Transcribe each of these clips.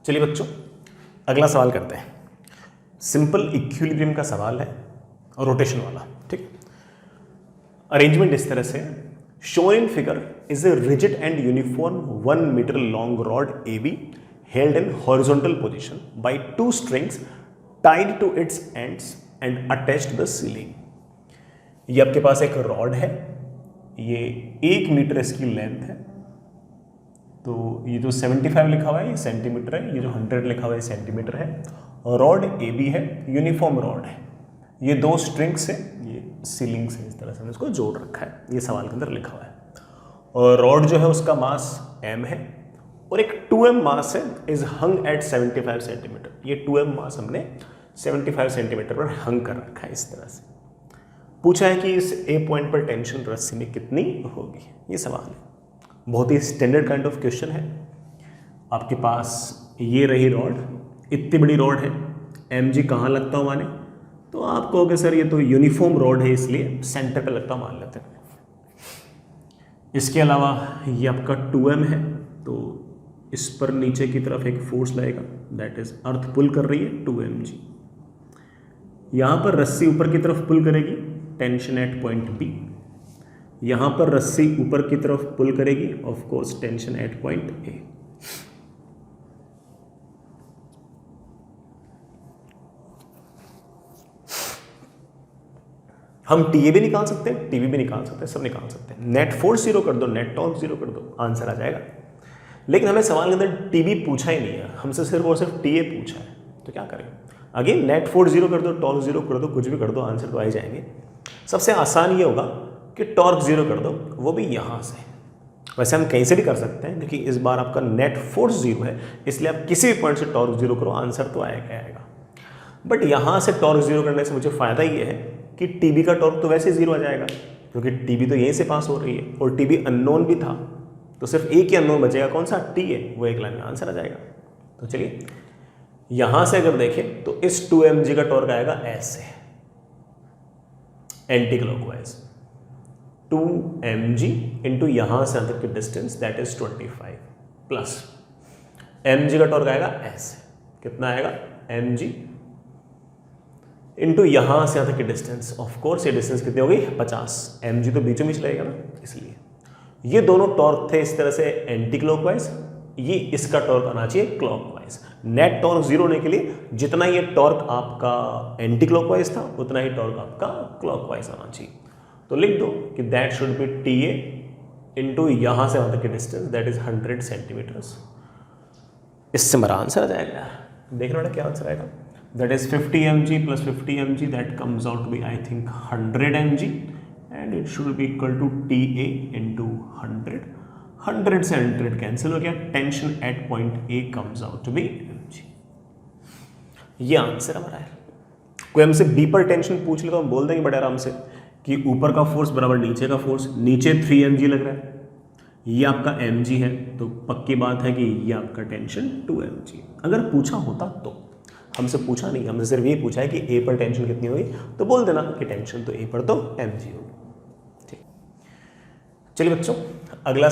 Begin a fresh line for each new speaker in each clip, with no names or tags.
चलिए बच्चों, अगला सवाल करते हैं। सिंपल इक्विलिब्रियम का सवाल है और रोटेशन वाला। ठीक है, अरेंजमेंट इस तरह से, shown in figure is a rigid and uniform 1 metre long rod AB held in horizontal position by 2 strings tied to its ends and attached to the ceiling। ये आपके पास एक रॉड है, ये 1 मीटर इसकी लेंथ है, तो ये जो 75 लिखा हुआ है ये सेंटीमीटर है, ये जो 100 लिखा हुआ है सेंटीमीटर है। रॉड AB है, यूनिफॉर्म रॉड है, ये 2 स्ट्रिंग्स है, ये सीलिंग से इस तरह से हमने इसको जोड़ रखा है, ये सवाल के अंदर लिखा हुआ है। और रॉड जो है उसका मास m है और एक 2m मास है, इज हंग एट 75 सेंटीमीटर। ये 2m मास हमने 75 सेंटीमीटर पर हंग कर रखा है इस तरह से। पूछा है कि इस A पॉइंट पर टेंशन रस्सी में कितनी होगी, ये सवाल है। बहुत ही स्टैंडर्ड काइंड ऑफ क्वेश्चन है। आपके पास ये रही रॉड, इतनी बड़ी रॉड है, mg कहाँ लगता हो माने, तो आप कहोगे सर ये तो यूनिफॉर्म रॉड है इसलिए सेंटर पे लगता मान लेते हैं। इसके अलावा ये आपका 2m है, तो इस पर नीचे की तरफ एक फोर्स लगेगा, दैट इज अर्थ पुल कर रही है 2mg। यहाँ पर रस्सी ऊपर की तरफ पुल करेगी, टेंशन एट पॉइंट B। यहाँ पर रस्सी ऊपर की तरफ पुल करेगी, of course tension eight point A। हम TA भी निकाल सकते हैं, TV भी निकाल सकते हैं, सब निकाल सकते हैं। नेट फोर्स 0 कर दो, नेट टॉर्क 0 कर दो, आंसर आ जाएगा। लेकिन हमें सवाल के अंदर TV पूछा ही नहीं है, हमसे सिर्फ और सिर्फ TA पूछा है, तो क्या करें। अगेन नेट फोर्स 0 कर दो, टॉर्क 0 कर दो, कुछ भी कर दो, आंसर तो आ ही जाएंगे। सबसे आसान ये होगा कि टॉर्क 0 कर दो, वो भी यहाँ से। वैसे हम कहीं से भी कर सकते हैं, क्योंकि इस बार आपका नेट फोर्स 0 है, इसलिए आप किसी भी पॉइंट से टॉर्क 0 करो, आंसर तो आएगा। बट यहाँ से टॉर्क 0 करने से मुझे फ़ायदा ये है कि TB का टॉर्क तो वैसे 0 आ जाएगा, क्योंकि TB तो यहीं से पास हो रही है और TB अननोन भी था, तो सिर्फ एक ही अननोन बचेगा, कौन सा, T है, वो एक लाइन में आंसर आ जाएगा। तो चलिए यहां से अगर देखें तो इस 2mg का टॉर्क आएगा ऐसे, एंटी क्लॉकवाइज, 2mg इंटू यहां से अंदर की distance that is 25 plus mg का टॉर्क आएगा ऐसे, कितना आएगा, mg इंटू यहां से अंदर की डिस्टेंस, ऑफ कोर्स ये डिस्टेंस कितनी होगी, 50। mg तो बीचों बीच लगेगा ना, इसलिए ये दोनों टॉर्क थे इस तरह से एंटी क्लॉकवाइज, ये इसका टॉर्क आना चाहिए क्लॉकवाइज। नेट टॉर्क 0 होने के लिए जितना ये टॉर्क आपका एंटी क्लॉकवाइज था उतना ही टॉर्क आपका क्लॉकवाइज आना चाहिए। तो लिख दो कि that should B TA into यहाँ से वहाँ तक की डिस्टेंस दैट इज 100 सेंटीमीटर्स। इससे मेरा आंसर आ जाएगा, देखना बेटा क्या आंसर आएगा, that is 50 mg plus 50 mg that comes out to be I think 100 mg and it should be equal to TA into 100। 100 से 100 कैंसिल हो गया, tension eight point A comes out to be mg। ये answer हमारा है। कोई हमसे B पर tension पूछ ले तो हम बोल देंगे बड़े आराम से कि ऊपर का फोर्स बराबर नीचे का फोर्स, नीचे 3 mg लग रहा है, ये आपका mg है, तो पक्की बात है कि ये आपका टेंशन 2 mg। अगर पूछा होता तो, हमसे पूछा नहीं, हमसे सिर्फ ये पूछा है कि A पर टेंशन कितनी होगी, तो बोल देना कि टेंशन तो A पर तो mg होगी। ठीक, चलिए बच्चों अगला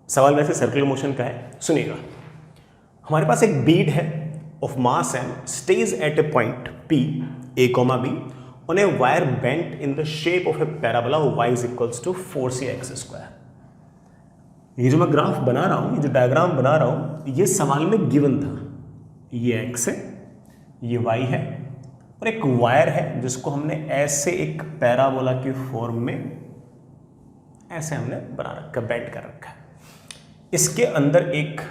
सवाल वैसे सर्कुलर मोशन का है, सुनिएगा। हमारे पास एक बीड है of mass m stage at a point P A, B on a wire bent in the shape of a parabola y is equals to 4cx²। ये जो मैं ग्राफ बना रहा हूँ, ये जो डायग्राम बना रहा हूँ, ये सवाल में गिवन था। ये x है, ये y है और एक वायर है जिसको हमने ऐसे एक पैराबोला की फॉर्म में ऐसे हमने बना रखा, बेंड कर रखा है। इसके अंदर एक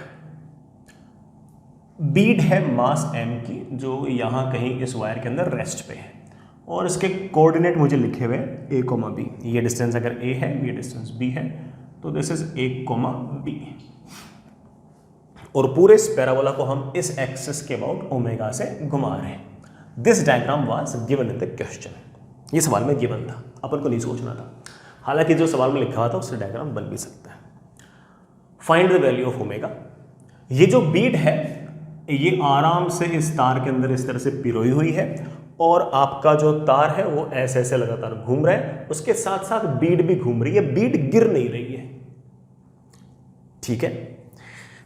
बीड है मास m की, जो यहाँ कहीं इस वायर के अंदर रेस्ट पे है और इसके कोऑर्डिनेट मुझे लिखे हुए A, B। ये डिस्टेंस अगर A है, ये डिस्टेंस B है, तो दिस इज A, B। और पूरे इस पैराबोला को हम इस एक्सिस के अबाउट ओमेगा से घुमा रहे हैं। This diagram was given in the question. ये सवाल में गिवन था, अपन को नहीं सोचना था, हालांकि जो सवाल में लिखा हुआ था उससे डायग्राम बन भी सकता है। Find the value of omega. ये जो बीड है ये आराम से इस तार के अंदर इस तरह से पिरोई हुई है और आपका जो तार है वो ऐसे ऐसे लगातार घूम रहा है, उसके साथ साथ बीड भी घूम रही है, बीड गिर नहीं रही है। ठीक है,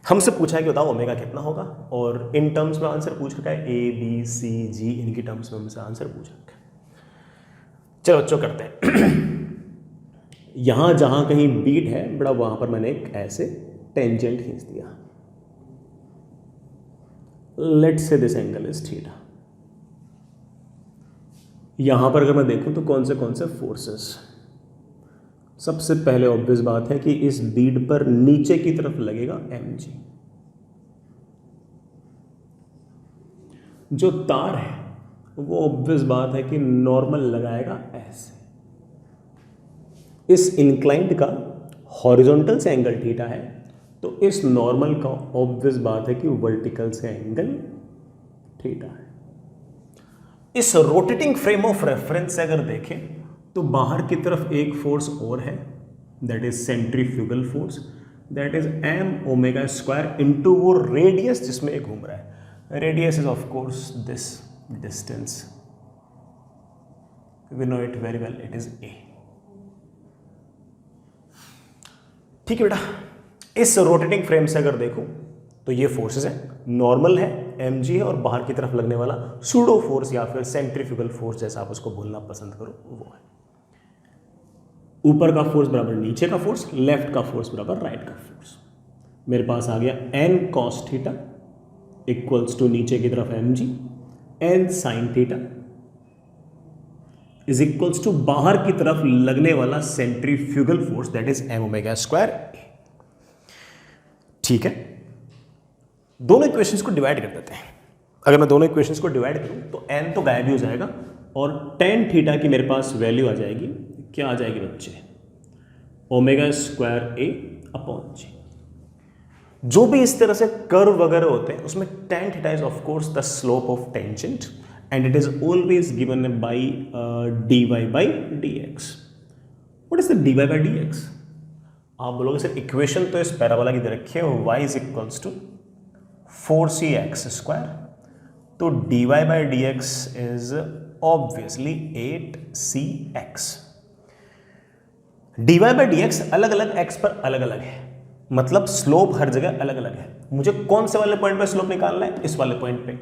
हमसे पूछा है कि बताओ ओमेगा कितना होगा, और इन टर्म्स में आंसर पूछ रखा है, ए बी सी जी, इनकी टर्म्स में हमसे आंसर पूछ रखा है। चलो बच्चों करते हैं। यहां जहां कहीं बीट है बड़ा, वहां पर मैंने एक ऐसे टेंजेंट खींच दिया। Let's say this angle is theta. यहां पर अगर मैं देखूं तो कौन से फोर्सेस, सबसे पहले ऑब्वियस बात है कि इस बीड पर नीचे की तरफ लगेगा mg। जो तार है वो ऑब्वियस बात है कि नॉर्मल लगाएगा ऐसे। इस इंक्लाइंड का हॉरिजॉन्टल से एंगल थीटा है, तो इस नॉर्मल का ऑब्वियस बात है कि वर्टिकल से एंगल थीटा है। इस रोटेटिंग फ्रेम ऑफ रेफरेंस से अगर देखें तो बाहर की तरफ एक फोर्स और है, that is centrifugal force, that is m omega square into वो रेडियस जिसमें एक घूम रहा है। Radius is of course this distance, we know it very well, it is a। ठीक है बेटा, इस रोटेटिंग फ्रेम से अगर देखो तो ये फोर्सेस है, नॉर्मल है, mg है, और बाहर की तरफ लगने वाला सूडो फोर्स या फिर सेंट्रीफ्यूगल फोर्स जैसा आप उसको बोलना पसंद करो वो है। ऊपर का फोर्स बराबर नीचे का फोर्स, लेफ्ट का फोर्स बराबर राइट का फोर्स। मेरे पास आ गया n cos theta equals to नीचे की तरफ mg, n sin theta is equals to बाहर की तरफ लगने वाला centrifugal force, that is m omega square. ठीक है, दोनों इक्वेशंस को डिवाइड कर देते हैं। अगर मैं दोनों इक्वेशंस को डिवाइड करूं तो n तो गायब ही हो जाएगा, और tan थीटा की मेरे पास वैल्यू आ जाएगी, क्या आ जाएगी बच्चे, ओमेगा स्क्वायर a अपॉन जी। जो भी इस तरह से कर्व वगैरह होते हैं उसमें tan theta is of course the slope of tangent and it is always given by dy by dx। What is the dy by dx? आप बोलोगे सर इक्वेशन तो इस पैराबोला की दे रखी है, y is equals to 4cx square, तो dy by dx is obviously 8cx। dy by dx अलग अलग x पर अलग अलग है, मतलब स्लोप हर जगह अलग अलग है। मुझे कौन से वाले पॉइंट पर स्लोप निकालना है? इस वाले पॉइंट पे।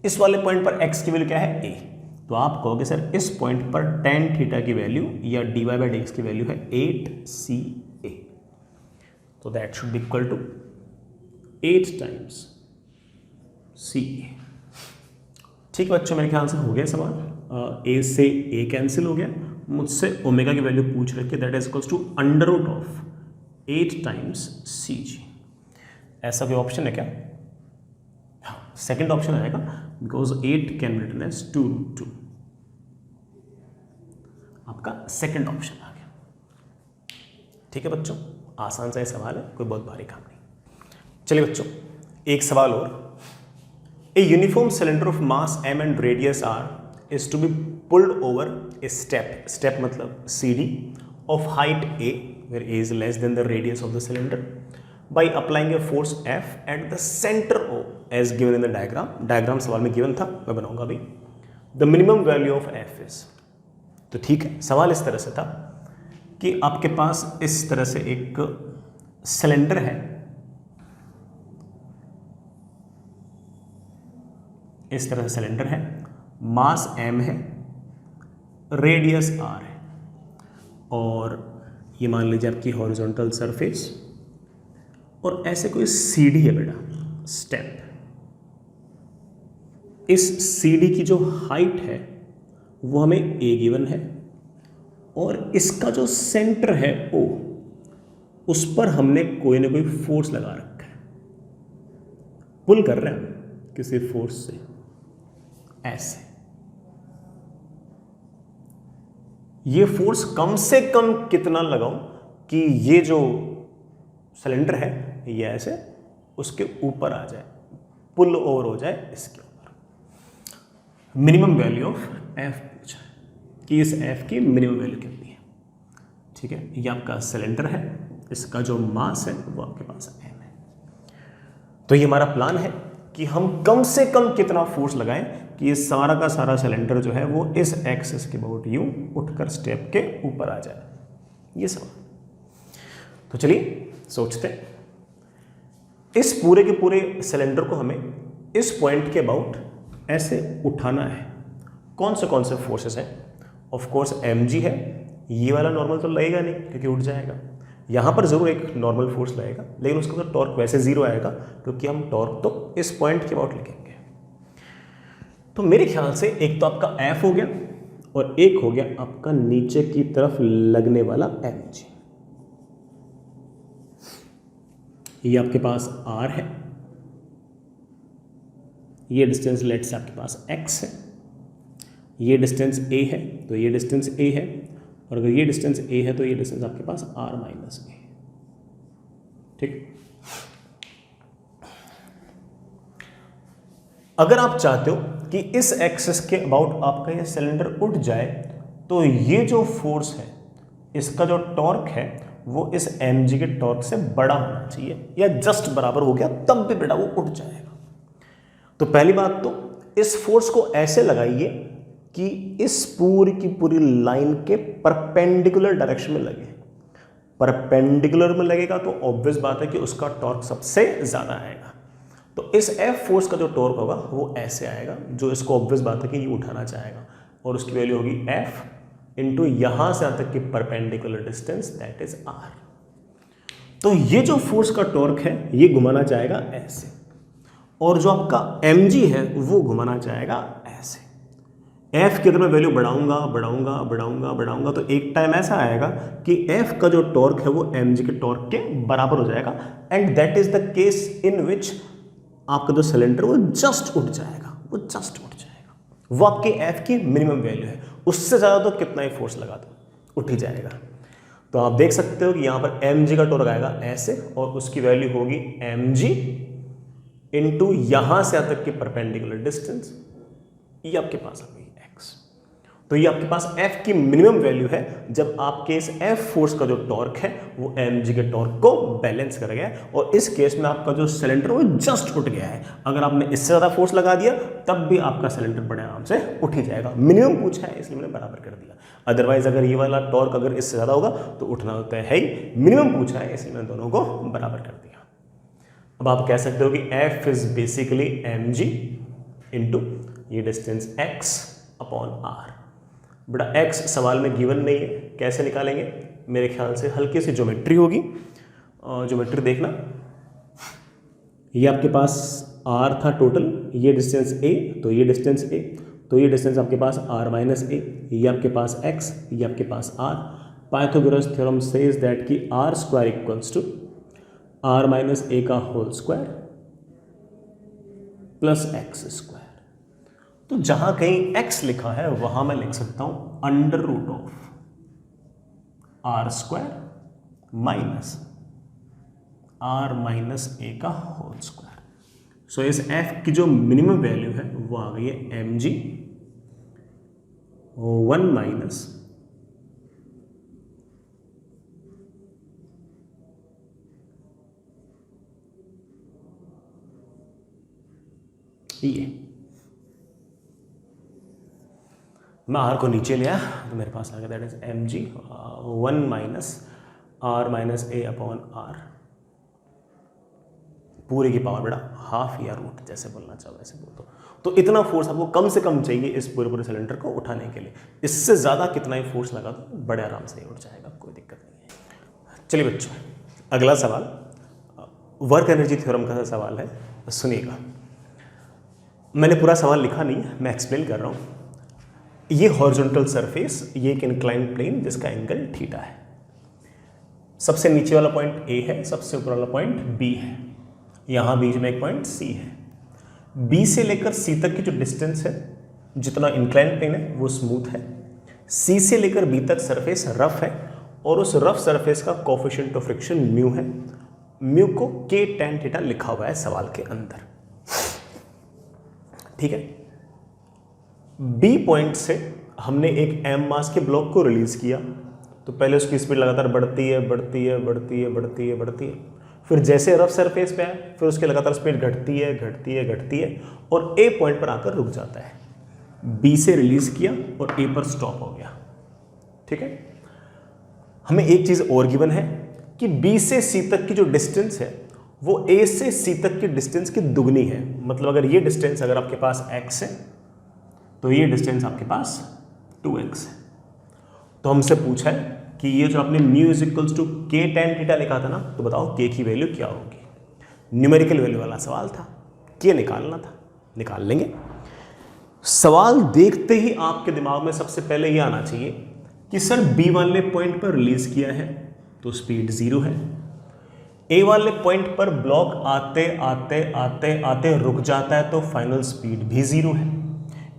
इस वाले पॉइंट पर x की वैल्यू क्या है? a। तो आप कहोगे सर इस पॉइंट पर tan थीटा की वैल्यू या dy बाय dx की वैल्यू है 8ca, तो that should be equal to 8 times ca। ठीक बच्चों, मेरे ख्याल से हो गया सवाल। a से a कैंसिल हो गया। मुझसे ओमेगा की वैल्यू पूछ रखी है, that is equals to under root of 8 times cg। ऐसा कोई ऑप्शन है क्या? हाँ, सेकेंड ऑप्शन आएगा, because 8 can be written as 2√2। आपका सेकेंड ऑप्शन आ गया। ठीक है बच्चों, आसान सा ये सवाल है, कोई बहुत भारी काम नहीं। चलिए बच्चों, एक सवाल और। A uniform cylinder of mass m and radius r is to be pulled over a step मतलब CD of height a, where a is less than the radius of the cylinder, by applying a force F at the center O as given in the diagram। Diagram सवाल में given था, मैं बनाऊंगा अभी। The minimum value of F is, तो ठीक है, सवाल इस तरह से था कि आपके पास इस तरह से एक सिलेंडर है, इस तरह से सिलेंडर है, मास m है, रेडियस r है, और ये मान लीजिए आपकी हॉरिजॉन्टल सरफेस, और ऐसे कोई सीढ़ी है बेटा, स्टेप। इस सीढ़ी की जो हाइट है वो हमें a गिवन है, और इसका जो सेंटर है O, उस पर हमने कोई ना कोई फोर्स लगा रखा है, पुल कर रहे हैं किसी फोर्स से ऐसे। ये फोर्स कम से कम कितना लगाऊं कि ये जो सिलेंडर है ये ऐसे उसके ऊपर आ जाए, पुल ओवर हो जाए इसके ऊपर। मिनिमम वैल्यू ऑफ एफ पूछा है कि इस एफ की मिनिमम वैल्यू कितनी है। ठीक है, ये आपका सिलेंडर है, इसका जो मास है वो आपके पास एम है। तो ये हमारा प्लान है कि हम कम से कम कितना फोर्स लगाएं कि ये सारा का सारा सिलेंडर जो है वो इस एक्सिस के अबाउट यूं उठकर स्टेप के ऊपर आ जाए। ये सवाल। तो चलिए सोचते हैं। इस पूरे के पूरे सिलेंडर को हमें इस पॉइंट के अबाउट ऐसे उठाना है। कौन से फोर्सेस हैं? ऑफ कोर्स mg है, ये वाला नॉर्मल तो लगेगा नहीं क्योंकि उठ जाएगा। यहाँ पर जरूर एक नॉर्मल फोर्स लगेगा, लेकिन उसका तो टॉर्क वैसे जीरो आएगा क्योंकि हम टॉर्क तो इस पॉइंट के अबाउट लिखेंगे। तो मेरे ख्याल से एक तो आपका F हो गया और एक हो गया आपका नीचे की तरफ लगने वाला mg। ये आपके पास r है, ये डिस्टेंस लेट से आपके पास x है, ये डिस्टेंस a है तो ये डिस्टेंस a है, और अगर ये डिस्टेंस a है तो ये डिस्टेंस आपके पास r माइनस a। ठीक, अगर आप चाहते हो कि इस एक्सिस के अबाउट आपका ये सिलेंडर उठ जाए तो ये जो फोर्स है इसका जो टॉर्क है वो इस mg के टॉर्क से बड़ा होना चाहिए, या जस्ट बराबर हो गया तब भी बेटा वो उठ जाएगा। तो पहली बात तो इस फोर्स को ऐसे लगाइए कि इस पूरी की पूरी लाइन के परपेंडिकुलर डायरेक्शन में लगे। परपेंडिकुलर में लगेगा तो ऑब्वियस बात है कि उसका टॉर्क सबसे ज्यादा आएगा। तो इस F फोर्स का जो टॉर्क होगा वो ऐसे आएगा, जो इसको ऑब्वियस बात है कि ये उठाना चाहेगा, और उसकी वैल्यू होगी F इंटू यहां से यहां तक की perpendicular distance, that is R। तो ये जो फोर्स का टॉर्क है ये घुमाना चाहेगा ऐसे, और जो आपका mg है वो घुमाना चाहेगा ऐसे। F की अगर मैं वैल्यू बढ़ाऊंगा बढ़ाऊंगा बढ़ाऊंगा बढ़ाऊंगा तो एक टाइम ऐसा आएगा कि F का जो टॉर्क है वो mg के टॉर्क के बराबर हो जाएगा, and that is the case in which आपका जो सिलेंडर वो जस्ट उठ जाएगा, वो जस्ट उठ जाएगा। वो आपके F की मिनिमम वैल्यू है, उससे ज़्यादा तो कितना ही फोर्स लगा दो उठ ही जाएगा। तो आप देख सकते हो कि यहाँ पर mg का टॉर्क आएगा ऐसे, और उसकी वैल्यू होगी mg इंटू यहाँ से यहाँ तक की परपेंडिकुलर डिस्टेंस, ये आपके पास आ गई x। तो ये आपके पास F की मिनिमम वैल्यू है जब आपके इस F फोर्स का जो टॉर्क है वो mg के टॉर्क को बैलेंस कर गया है, और इस केस में आपका जो सिलेंडर वो जस्ट उठ गया है। अगर आपने इससे ज़्यादा फोर्स लगा दिया तब भी आपका सिलेंडर बड़े आराम से उठ ही जाएगा। मिनिमम पूछा है इसलिए मैंने बराबर कर दिया, अदरवाइज अगर ये वाला टॉर्क अगर इससे ज़्यादा होगा तो उठना होता है ही। मिनिमम पूछा है इसलिए मैंने दोनों को बराबर कर दिया। अब आप कह सकते हो कि F is basically mg into ये डिस्टेंस x अपॉन r। बेटा x सवाल में गिवन नहीं है, कैसे निकालेंगे? मेरे ख्याल से हल्की सी ज्योमेट्री होगी, ज्योमेट्री देखना। ये आपके पास r था टोटल, ये डिस्टेंस a तो ये डिस्टेंस a, तो ये डिस्टेंस आपके पास r माइनस a, ये आपके पास x, ये आपके पास r। Pythagoras theorem says that कि r square equals to r minus a का whole square plus x square. तो जहां कहीं x लिखा है वहां मैं लिख सकता हूं under root of r square minus r minus a का होल स्क्वायर। सो इस f की जो मिनिमम वैल्यू है वो आ गई है mg 1 माइनस ये। मैं r को नीचे लिया तो मेरे पास आ गया that is mg 1 minus r minus a upon r पूरे की पावर बेटा हाफ या रूट, जैसे बोलना चाहो वैसे बोल दो। तो इतना फोर्स आपको कम से कम चाहिए इस पूरे पूरे सिलेंडर को उठाने के लिए। इससे ज़्यादा कितना ही फोर्स लगा दो बड़े आराम से उठ जाएगा, कोई दिक्कत नहीं है। चलिए बच्चों, अगला सवाल वर्क एनर्जी थ्योरम का सवाल है, सुनिएगा। मैंने पूरा सवाल लिखा नहीं है, मैं एक्सप्लेन कर रहा हूँ। ये हॉरिजॉन्टल सरफेस, ये एक इंक्लाइंड प्लेन जिसका एंगल थीटा है। सबसे नीचे वाला पॉइंट A है, सबसे ऊपर वाला पॉइंट B है, यहाँ बीच में एक पॉइंट C है। B से लेकर C तक की जो डिस्टेंस है, जितना इंक्लाइंड प्लेन है वो स्मूथ है। C से लेकर B तक सरफेस रफ है, और उस रफ सरफेस का कोफिशिएंट ऑफ फ्रिक्शन म्यू है। म्यू को K tan थीटा लिखा हुआ है सवाल के अंदर, ठीक है। B पॉइंट से हमने एक m मास के ब्लॉक को रिलीज किया, तो पहले उसकी स्पीड लगातार बढ़ती है बढ़ती है बढ़ती है बढ़ती है बढ़ती है, फिर जैसे रफ सरफेस पे आए फिर उसकी लगातार स्पीड घटती है घटती है घटती है, और A पॉइंट पर आकर रुक जाता है। B से रिलीज किया और A पर स्टॉप हो गया, ठीक है। हमें एक चीज और गिवन है कि B से C तक की जो डिस्टेंस है वो A से C तक की डिस्टेंस की दुगनी है। मतलब अगर ये डिस्टेंस अगर आपके पास x है तो ये डिस्टेंस आपके पास 2x है। तो हमसे पूछा है कि ये जो आपने म्यू इज इक्वल्स टू के tan थीटा लिखा था ना, तो बताओ k की वैल्यू क्या होगी। न्यूमेरिकल वैल्यू वाला सवाल था, k निकालना था, निकाल लेंगे। सवाल देखते ही आपके दिमाग में सबसे पहले ये आना चाहिए कि सर B वाले पॉइंट पर रिलीज किया है तो स्पीड 0 है, A वाले पॉइंट पर ब्लॉक आते आते आते आते रुक जाता है तो फाइनल स्पीड भी 0 है,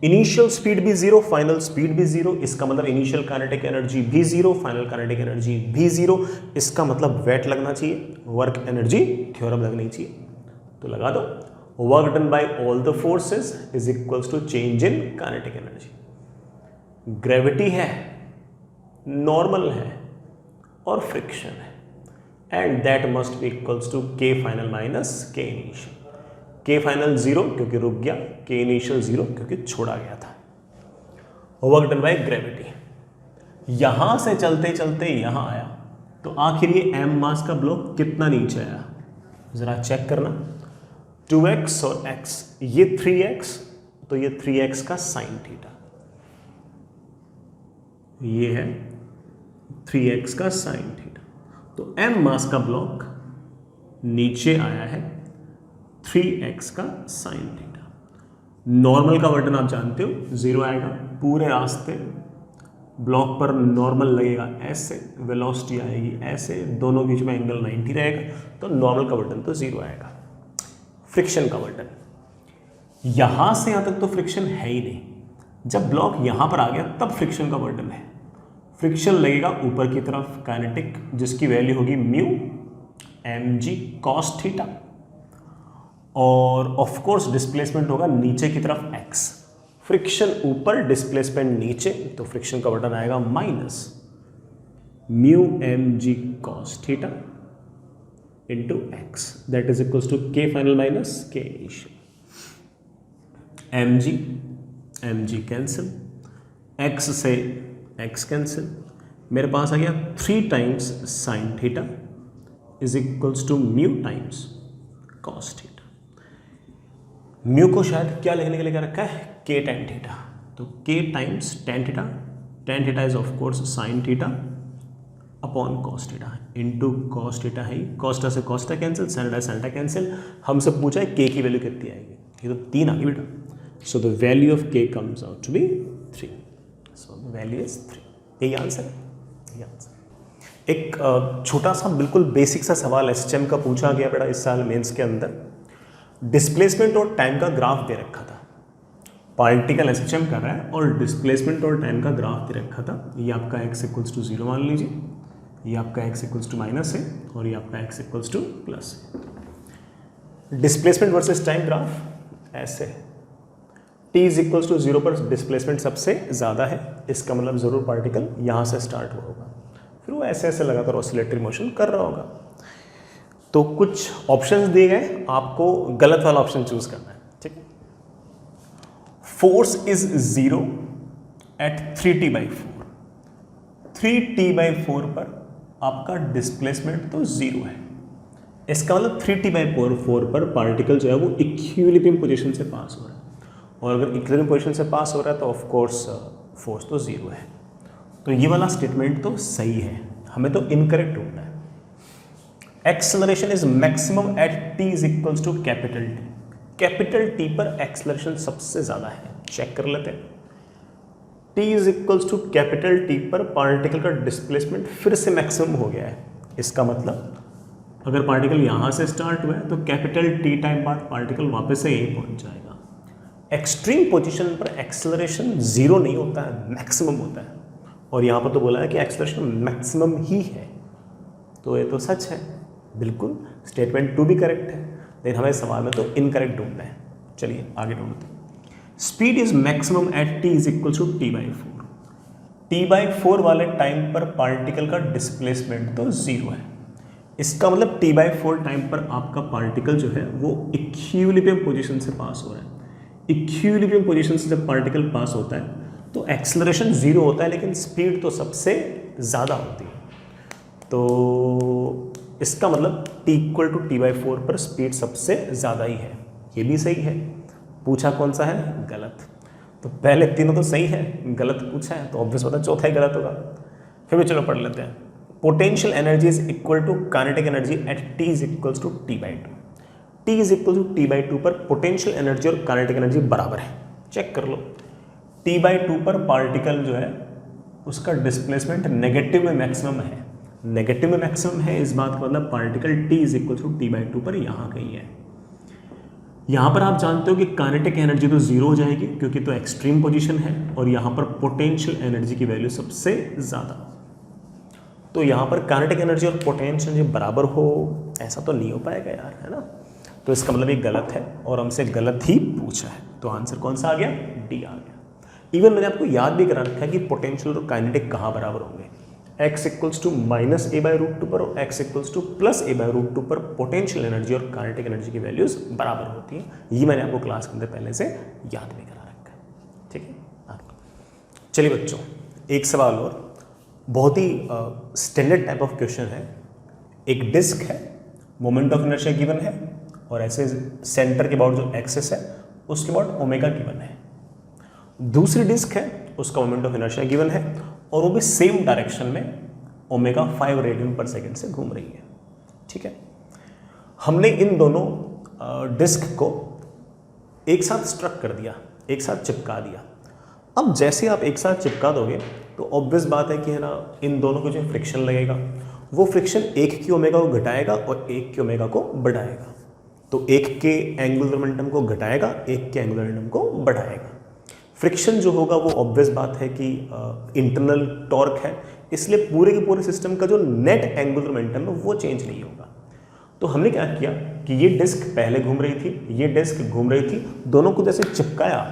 इनिशियल स्पीड भी 0, फाइनल स्पीड भी 0। इसका मतलब इनिशियल काइनेटिक एनर्जी भी 0, फाइनल काइनेटिक एनर्जी भी 0। इसका मतलब वेट लगना चाहिए, वर्क एनर्जी थ्योरम लगनी चाहिए। तो लगा दो, work done by all the forces is equals to change in kinetic energy. Gravity है, नॉर्मल है और फ्रिक्शन है, and that must be equals to K final minus K initial. K final 0 क्योंकि रुक गया, के इनिशियल 0 क्योंकि छोड़ा गया था। Work done by gravity. यहां से चलते चलते यहां आया तो आखिर ये m मास का ब्लॉक कितना नीचे आया, जरा चेक करना। 2x और x, ये 3x, तो ये 3x का साइन थीटा, ये है 3x का साइन थीटा। तो m मास का ब्लॉक नीचे आया है 3x का साइन थीटा। नॉर्मल का बटन आप जानते हो 0 आएगा, पूरे रास्ते ब्लॉक पर नॉर्मल लगेगा ऐसे, वेलोसिटी आएगी ऐसे, दोनों बीच में एंगल 90 रहेगा, तो नॉर्मल का बटन तो 0 आएगा। फ्रिक्शन का बटन, यहां से यहां तक तो फ्रिक्शन है ही नहीं, जब ब्लॉक यहां पर आ गया तब फ्रिक्शन का बटन है। फ्रिक्शन लगेगा ऊपर की तरफ, काइनेटिक जिसकी वैल्यू होगी म्यू mg cos थीटा, और ऑफ कोर्स डिस्प्लेसमेंट होगा नीचे की तरफ x। फ्रिक्शन ऊपर, डिस्प्लेसमेंट नीचे, तो फ्रिक्शन का बटन आएगा minus mu mg cos theta into x, that is equals to K final minus K initial. mg cancel, x से x कैंसिल, मेरे पास आ गया 3 times sine theta is equals to mu times cos theta. Mu को शायद क्या लिखने के लिए क्या रखा है, के tan थीटा, तो k times tan theta, tan theta is of course sine theta upon cos theta into cos theta है, कॉस्टा से कॉस्टा कैंसिल, सैनटा सैनटा कैंसिल। हमसे पूछा है k की वैल्यू कितनी आएगी, ये तो 3 आ गई बेटा। So the value of k comes out to be 3, so the value is 3। यही आंसर है, यही आंसर। एक छोटा सा बिल्कुल बेसिक सा सवाल एसएचएम का पूछा गया बेटा इस साल मेंस के अंदर। डिस्प्लेसमेंट और टाइम का ग्राफ दे रखा था, पार्टिकल एसएचएम कर रहा है और डिस्प्लेसमेंट और टाइम का ग्राफ दे रखा था। ये आपका x इक्वल्स टू 0 मान लीजिए, ये आपका x इक्वल्स टू माइनस है और ये आपका x इक्वल्स टू प्लस है। डिस्प्लेसमेंट वर्सेस टाइम ग्राफ ऐसे है, t इज इक्वल्स टू 0 पर डिस्प्लेसमेंट सबसे ज़्यादा है, इसका मतलब ज़रूर पार्टिकल यहाँ से स्टार्ट हुआ होगा, फिर वो ऐसे ऐसे लगातार ऑसिलेटरी मोशन कर रहा होगा। तो कुछ ऑप्शंस दिए गए, आपको गलत वाला ऑप्शन चूज करना है, ठीक है। Force is 0 eight 3t/4, 3t/4 पर आपका डिस्प्लेसमेंट तो 0 है, इसका मतलब 3t/4 पर पार्टिकल जो है वो इक्विलिब्रियम पोजीशन से पास हो रहा है, और अगर इक्विलिब्रियम पोजीशन से पास हो रहा है तो ऑफ कोर्स फोर्स तो 0 है। तो ये वाला स्टेटमेंट तो सही है, हमें तो इनकरेक्ट ढूंढना है। Acceleration is maximum at t is equals to capital T, capital T पर एक्सेलरेशन सबसे ज़्यादा है, चेक कर लेते हैं। t is equals to capital T पर पार्टिकल का डिस्प्लेसमेंट फिर से मैक्सिमम हो गया है, इसका मतलब अगर पार्टिकल यहाँ से स्टार्ट हुआ है तो कैपिटल T टाइम बाद पार्टिकल वापस से यहीं पहुँच जाएगा। एक्सट्रीम पोजीशन पर एक्सेलरेशन 0 नहीं होता है, मैक्सिमम होता है, और यहाँ पर तो बोला है कि एक्सेलरेशन मैक्सिमम ही है, तो ये तो सच है, बिल्कुल स्टेटमेंट 2 भी करेक्ट है, लेकिन हमें सवाल में तो इनकरेक्ट ढूंढना है। चलिए आगे ढूंढते हैं। Speed is maximum at t is equal to t/4, t/4 वाले टाइम पर पार्टिकल का डिस्प्लेसमेंट तो 0 है, इसका मतलब t/4 टाइम पर आपका पार्टिकल जो है वो इक्विलिब्रियम पोजीशन से पास हो रहा है। इक्विलिब्रियम पोजीशन से जब पार्टिकल पास होता है तो एक्सेलरेशन 0 होता है, लेकिन स्पीड तो सबसे ज़्यादा होती है। तो इसका मतलब t इक्वल टू t/4 पर स्पीड सबसे ज़्यादा ही है। ये भी सही है। पूछा कौन सा है? गलत। तो पहले तीनों तो सही है, गलत पूछा है, तो ऑब्वियस पता चौथा ही गलत होगा। फिर भी चलो पढ़ लेते हैं। Potential energy is equal to kinetic energy at t is equals to t/2। t is equal to t/2 पर पोटेंशियल एनर्जी और काइनेटिक एनर्जी बराबर है। चेक कर लो, t/2 पर पार्टिकल जो है उसका डिस्प्लेसमेंट नेगेटिव में मैक्सिमम है। नेगेटिव में मैक्सिमम है, इस बात का मतलब particle t is equal to t/2 पर यहाँ कहीं है। यहाँ पर आप जानते हो कि काइनेटिक एनर्जी तो जीरो हो जाएगी क्योंकि तो एक्सट्रीम पोजीशन है, और यहाँ पर पोटेंशियल एनर्जी की वैल्यू सबसे ज़्यादा। तो यहाँ पर काइनेटिक एनर्जी और पोटेंशियल एनर्जी बराबर हो, ऐसा तो नहीं हो पाएगा यार, है ना। तो इसका मतलब ये गलत है और हमसे गलत ही पूछा है। तो आंसर कौन सा आ गया? डी आ गया। इवन मैंने आपको याद भी करा रखा है कि पोटेंशियल और काइनेटिक कहाँ बराबर होंगे। x इक्वल्स टू -a/√2 पर और x इक्वल्स टू +a/√2 पर पोटेंशियल एनर्जी और काइनेटिक एनर्जी की वैल्यूज बराबर होती हैं। ये मैंने आपको क्लास के अंदर पहले से याद भी करा रखा है, ठीक है। चलिए बच्चों, एक सवाल और, बहुत ही स्टैंडर्ड टाइप ऑफ क्वेश्चन है। एक डिस्क है, मोमेंट ऑफ इनर्शिया गिवन है, और ऐसे सेंटर के अबाउट जो एक्सिस है उसके अबाउट ओमेगा गिवन है। दूसरी डिस्क है, उसका मोमेंट ऑफ इनर्शिया गिवन है, और वो भी सेम डायरेक्शन में ओमेगा 5 रेडियन पर सेकेंड से घूम रही है, ठीक है। हमने इन दोनों डिस्क को एक साथ स्ट्रक कर दिया, एक साथ चिपका दिया। अब जैसे आप एक साथ चिपका दोगे तो ऑब्वियस बात है कि है ना, इन दोनों को जो फ्रिक्शन लगेगा वो फ्रिक्शन एक की ओमेगा को घटाएगा और एक की ओमेगा को बढ़ाएगा। तो एक के एंगुलर मोमेंटम को घटाएगा, एक के एंगुलर मोमेंटम को बढ़ाएगा। फ्रिक्शन जो होगा वो ऑब्वियस बात है कि इंटरनल टॉर्क है, इसलिए पूरे के पूरे सिस्टम का जो नेट एंगुलर मोमेंटम है वो चेंज नहीं होगा। तो हमने क्या किया कि ये डिस्क पहले घूम रही थी, ये डिस्क घूम रही थी, दोनों को जैसे चिपकाया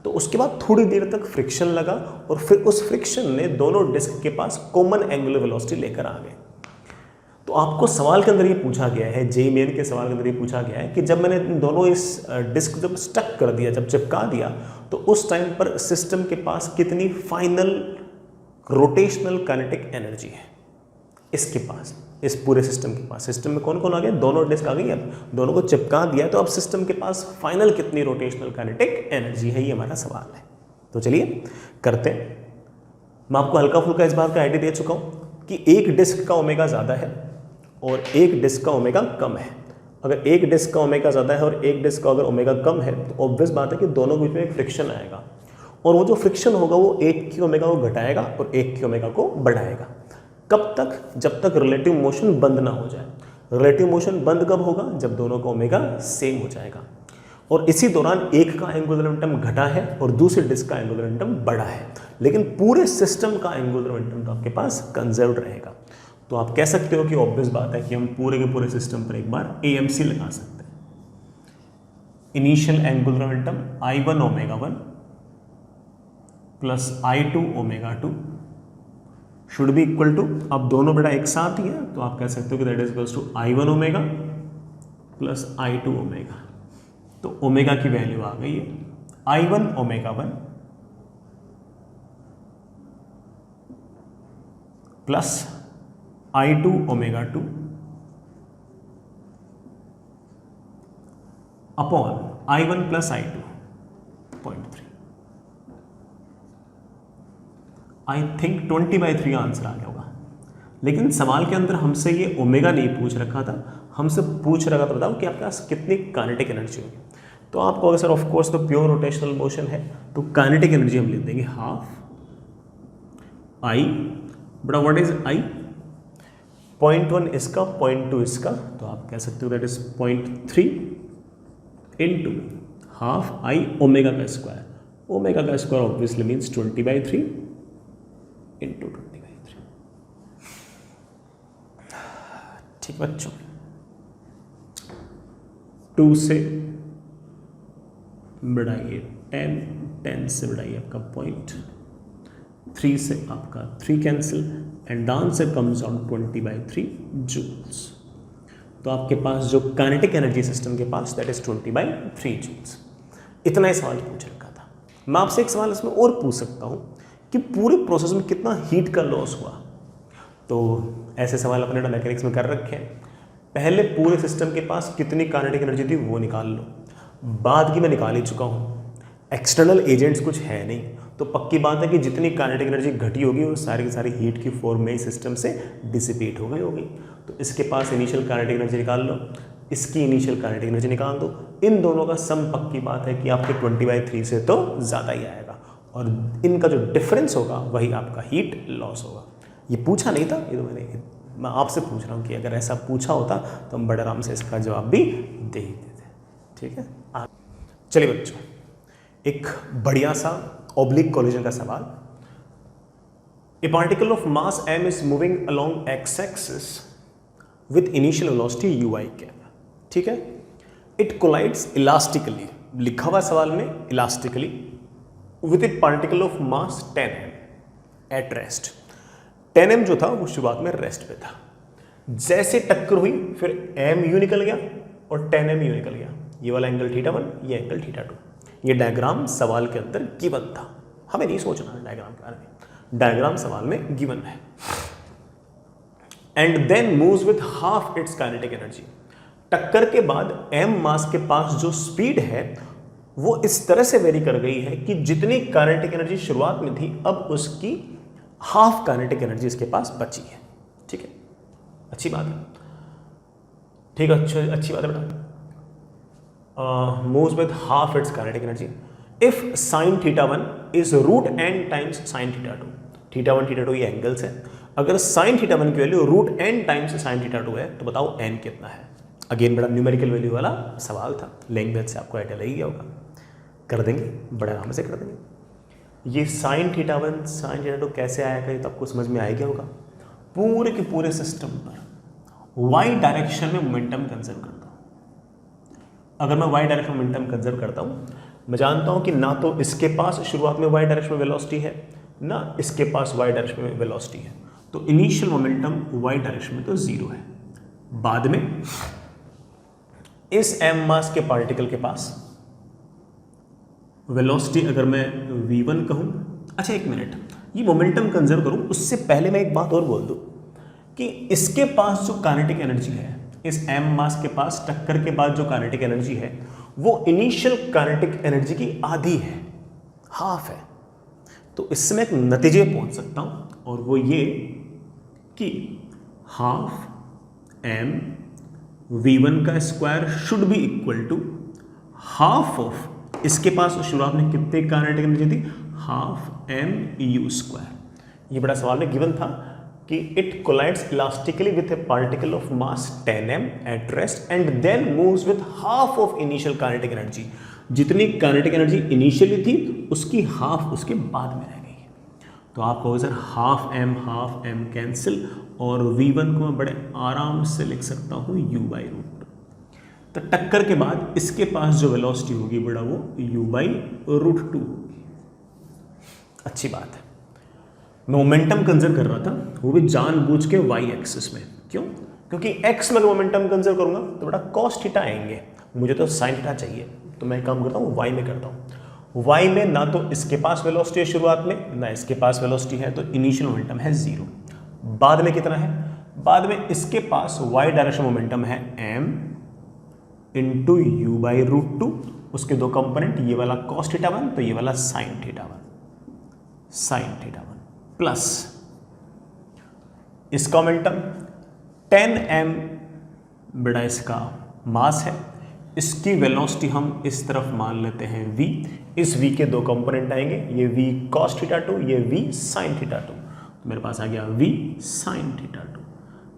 तो उसके बाद थोड़ी देर तक फ्रिक्शन लगा, और फिर उस फ्रिक्शन ने दोनों डिस्क के पास कॉमन एंगुलर वेलोसिटी लेकर आ गए। तो आपको सवाल के अंदर ये पूछा गया है, जेईई मेन के सवाल के अंदर ये पूछा गया है कि जब मैंने दोनों इस डिस्क जब स्टक कर दिया, जब चिपका दिया, तो उस टाइम पर सिस्टम के पास कितनी फाइनल रोटेशनल काइनेटिक एनर्जी है इसके पास, इस पूरे सिस्टम के पास। सिस्टम में कौन कौन आ गया? दोनों डिस्क आ गई। अब दोनों को चिपका दिया तो अब सिस्टम के पास फाइनल कितनी रोटेशनल काइनेटिक एनर्जी है, ये हमारा सवाल है। तो चलिए करते हैं। मैं आपको हल्का फुल्का इस बात का आइडिया दे चुका हूँ कि एक डिस्क का ओमेगा ज़्यादा है और एक डिस्क का ओमेगा कम है। अगर एक डिस्क का ओमेगा ज़्यादा है और एक डिस्क का अगर ओमेगा कम है तो ऑब्वियस बात है कि दोनों के बीच में एक फ्रिक्शन आएगा, और वो जो फ्रिक्शन होगा वो एक की ओमेगा को घटाएगा और एक की ओमेगा को बढ़ाएगा। कब तक? जब तक रिलेटिव मोशन बंद ना हो जाए। रिलेटिव मोशन बंद कब होगा? जब दोनों का ओमेगा सेम हो जाएगा, और इसी दौरान एक का एंगुलर मोमेंटम घटा है और दूसरे डिस्क का एंगुलर मोमेंटम बढ़ा है, लेकिन पूरे सिस्टम का एंगुलर मोमेंटम तो आपके पास कंजर्व्ड रहेगा। तो आप कह सकते हो कि ऑब्वियस बात है कि हम पूरे के पूरे सिस्टम पर एक बार AMC लगा सकते हैं। Initial angular momentum I1 omega 1 plus I2 omega 2 should be equal to, अब दोनों बेटा एक साथ ही है तो आप कह सकते हो कि that is equals to I1 omega plus I2 omega. तो ओमेगा की वैल्यू आ गई है I1 omega 1 plus I2 omega 2 upon I1 plus I2 0.3। I think 20/3 answer आ गया होगा, लेकिन सवाल के अंदर हमसे ये ओमेगा नहीं पूछ रखा था, हमसे पूछ रखा था बताओ कि आपके पास कितनी काइनेटिक एनर्जी होगी। तो आपको अगर सर ऑफ कोर्स तो प्योर रोटेशनल मोशन है तो काइनेटिक एनर्जी हम लिख देंगे हाफ I, बड़ा व्हाट इज I? 0.1 इसका, 0.2 इसका, तो आप कह सकते हो that is 0.3 into half I omega का स्क्वायर। ओमेगा का स्क्वायर ऑब्वियसली मीन्स 20/3 इंटू 20/3। ठीक बच्चों, 2 से बढ़ाइए 10, 10 से बढ़ाइए आपका 0.3 से आपका 3 cancel, and the answer comes on 20/3 joules. तो आपके पास जो काइनेटिक एनर्जी सिस्टम के पास दैट इज 20/3 जूल्स। इतना ही सवाल पूछ रखा था। मैं आपसे एक सवाल इसमें और पूछ सकता हूँ कि पूरे प्रोसेस में कितना हीट का लॉस हुआ। तो ऐसे सवाल अपने मैकेनिक्स में कर रखे हैं। पहले पूरे सिस्टम के पास कितनी काइनेटिक एनर्जी थी वो निकाल लो, बाद की मैं निकाल ही चुका हूँ। एक्सटर्नल एजेंट्स कुछ है नहीं, तो पक्की बात है कि जितनी काइनेटिक एनर्जी घटी होगी वो सारी की सारी हीट की फॉर्म में ही सिस्टम से डिसिपेट हो गई होगी। तो इसके पास इनिशियल काइनेटिक एनर्जी निकाल लो, इसकी इनिशियल काइनेटिक एनर्जी निकाल दो, इन दोनों का सम पक्की बात है कि आपके 20/3 से तो ज़्यादा ही आएगा, और इनका जो डिफरेंस होगा वही आपका हीट लॉस होगा। ये पूछा नहीं था, ये तो मैं आपसे पूछ रहा हूँ कि अगर ऐसा पूछा होता तो हम बड़े आराम से इसका जवाब भी दे ही देते। ठीक है, चलिए बच्चों, एक बढ़िया सा ऑब्लिक कोलिजन का सवाल। ए particle of mass m is moving along x axis with initial velocity ui cap. ठीक है, इट कोलाइड्स इलास्टिकली, लिखा हुआ सवाल में elastically, with a particle of mass 10m at rest. 10m जो था वो शुरुआत में रेस्ट पे था, जैसे टक्कर हुई फिर mu निकल गया और 10mu निकल गया। ये वाला एंगल θ1, ये एंगल θ2। ये डायग्राम सवाल के अंदर गिवन था, हमें नहीं सोचना डायग्राम के बारे में, डायग्राम सवाल में गिवन है। And then moves with half its kinetic energy. टक्कर के बाद m मास के पास जो स्पीड है वो इस तरह से वेरी कर गई है कि जितनी काइनेटिक एनर्जी शुरुआत में थी अब उसकी हाफ काइनेटिक एनर्जी इसके पास बची है। ठीक है, अच्छी बात है, ठीक है, अच्छी बात है बेटा। moves with half its kinetic energy if sin θ1 is root n times sin θ2। θ1 θ2 ये एंगल्स है, अगर sin θ1 की value root n times sin θ2 है तो बताओ n कितना है। अगेन बड़ा न्यूमेरिकल वैल्यू वाला सवाल था, लैंग्वेज से आपको आइडिया लग गया होगा, कर देंगे, बड़े आराम से कर देंगे। ये sin θ1 sin θ2 कैसे आएगा ये तो आपको समझ में आ गया होगा। पूरे के पूरे सिस्टम पर y डायरेक्शन में मोमेंटम कंजर्व करता हूँ। अगर मैं y डायरेक्शन में मोमेंटम कंजर्व करता हूँ, मैं जानता हूँ कि ना तो इसके पास शुरुआत में y डायरेक्शन में वेलोसिटी है, ना इसके पास y डायरेक्शन में वेलोसिटी है, तो इनिशियल मोमेंटम y डायरेक्शन में तो जीरो है। बाद में इस m मास के पार्टिकल के पास वेलोसिटी अगर मैं v1 कहूँ, अच्छा एक मिनट, ये मोमेंटम कंजर्व करूँ उससे पहले मैं एक बात और बोल दूँ कि इसके पास जो काइनेटिक एनर्जी है, इस m मास के पास टक्कर के बाद जो काइनेटिक एनर्जी है वो इनिशियल काइनेटिक एनर्जी की आधी है, हाफ है। तो इससे मैं एक नतीजे पहुंच सकता हूं और वो ये कि हाफ m v1 का square should be equal to half of, इसके पास शुरुआत में कितने काइनेटिक एनर्जी थी, हाफ m u स्क्वायर। ये बड़ा सवाल में गिवन था कि it collides elastically with a particle of mass 10m at rest and then moves with half of initial kinetic energy. जितनी काइनेटिक एनर्जी इनिशियली थी उसकी हाफ उसके बाद में रह गई। तो आप कहोगे सर हाफ m कैंसिल, और v1 को मैं बड़े आराम से लिख सकता हूँ u/√2। तो टक्कर के बाद इसके पास जो वेलोसिटी होगी बड़ा वो u/√2 होगी। अच्छी बात है, मैं मोमेंटम कंजर्व कर रहा था वो भी जानबूझ के y एक्सिस में। क्यों? क्योंकि x में मोमेंटम कंजर्व करूंगा तो बड़ा cos थीटा आएंगे, मुझे तो sin थीटा चाहिए, तो मैं काम करता हूँ y में करता हूँ। y में ना तो इसके पास वेलोसिटी है शुरुआत में, ना इसके पास वेलोसिटी है, तो इनिशियल मोमेंटम है जीरो। बाद में कितना है, बाद में इसके पास y डायरेक्शन मोमेंटम है m इंटू u/√2, उसके दो कंपोनेंट, ये वाला cos θ1 तो ये वाला sin θ1 प्लस इसका मोमेंटम 10m बड़ा इसका मास है, इसकी वेलोसिटी हम इस तरफ मान लेते हैं v, इस v के दो कंपोनेंट आएंगे, ये v cos θ2, ये v sin θ2, तो मेरे पास आ गया v sin θ2।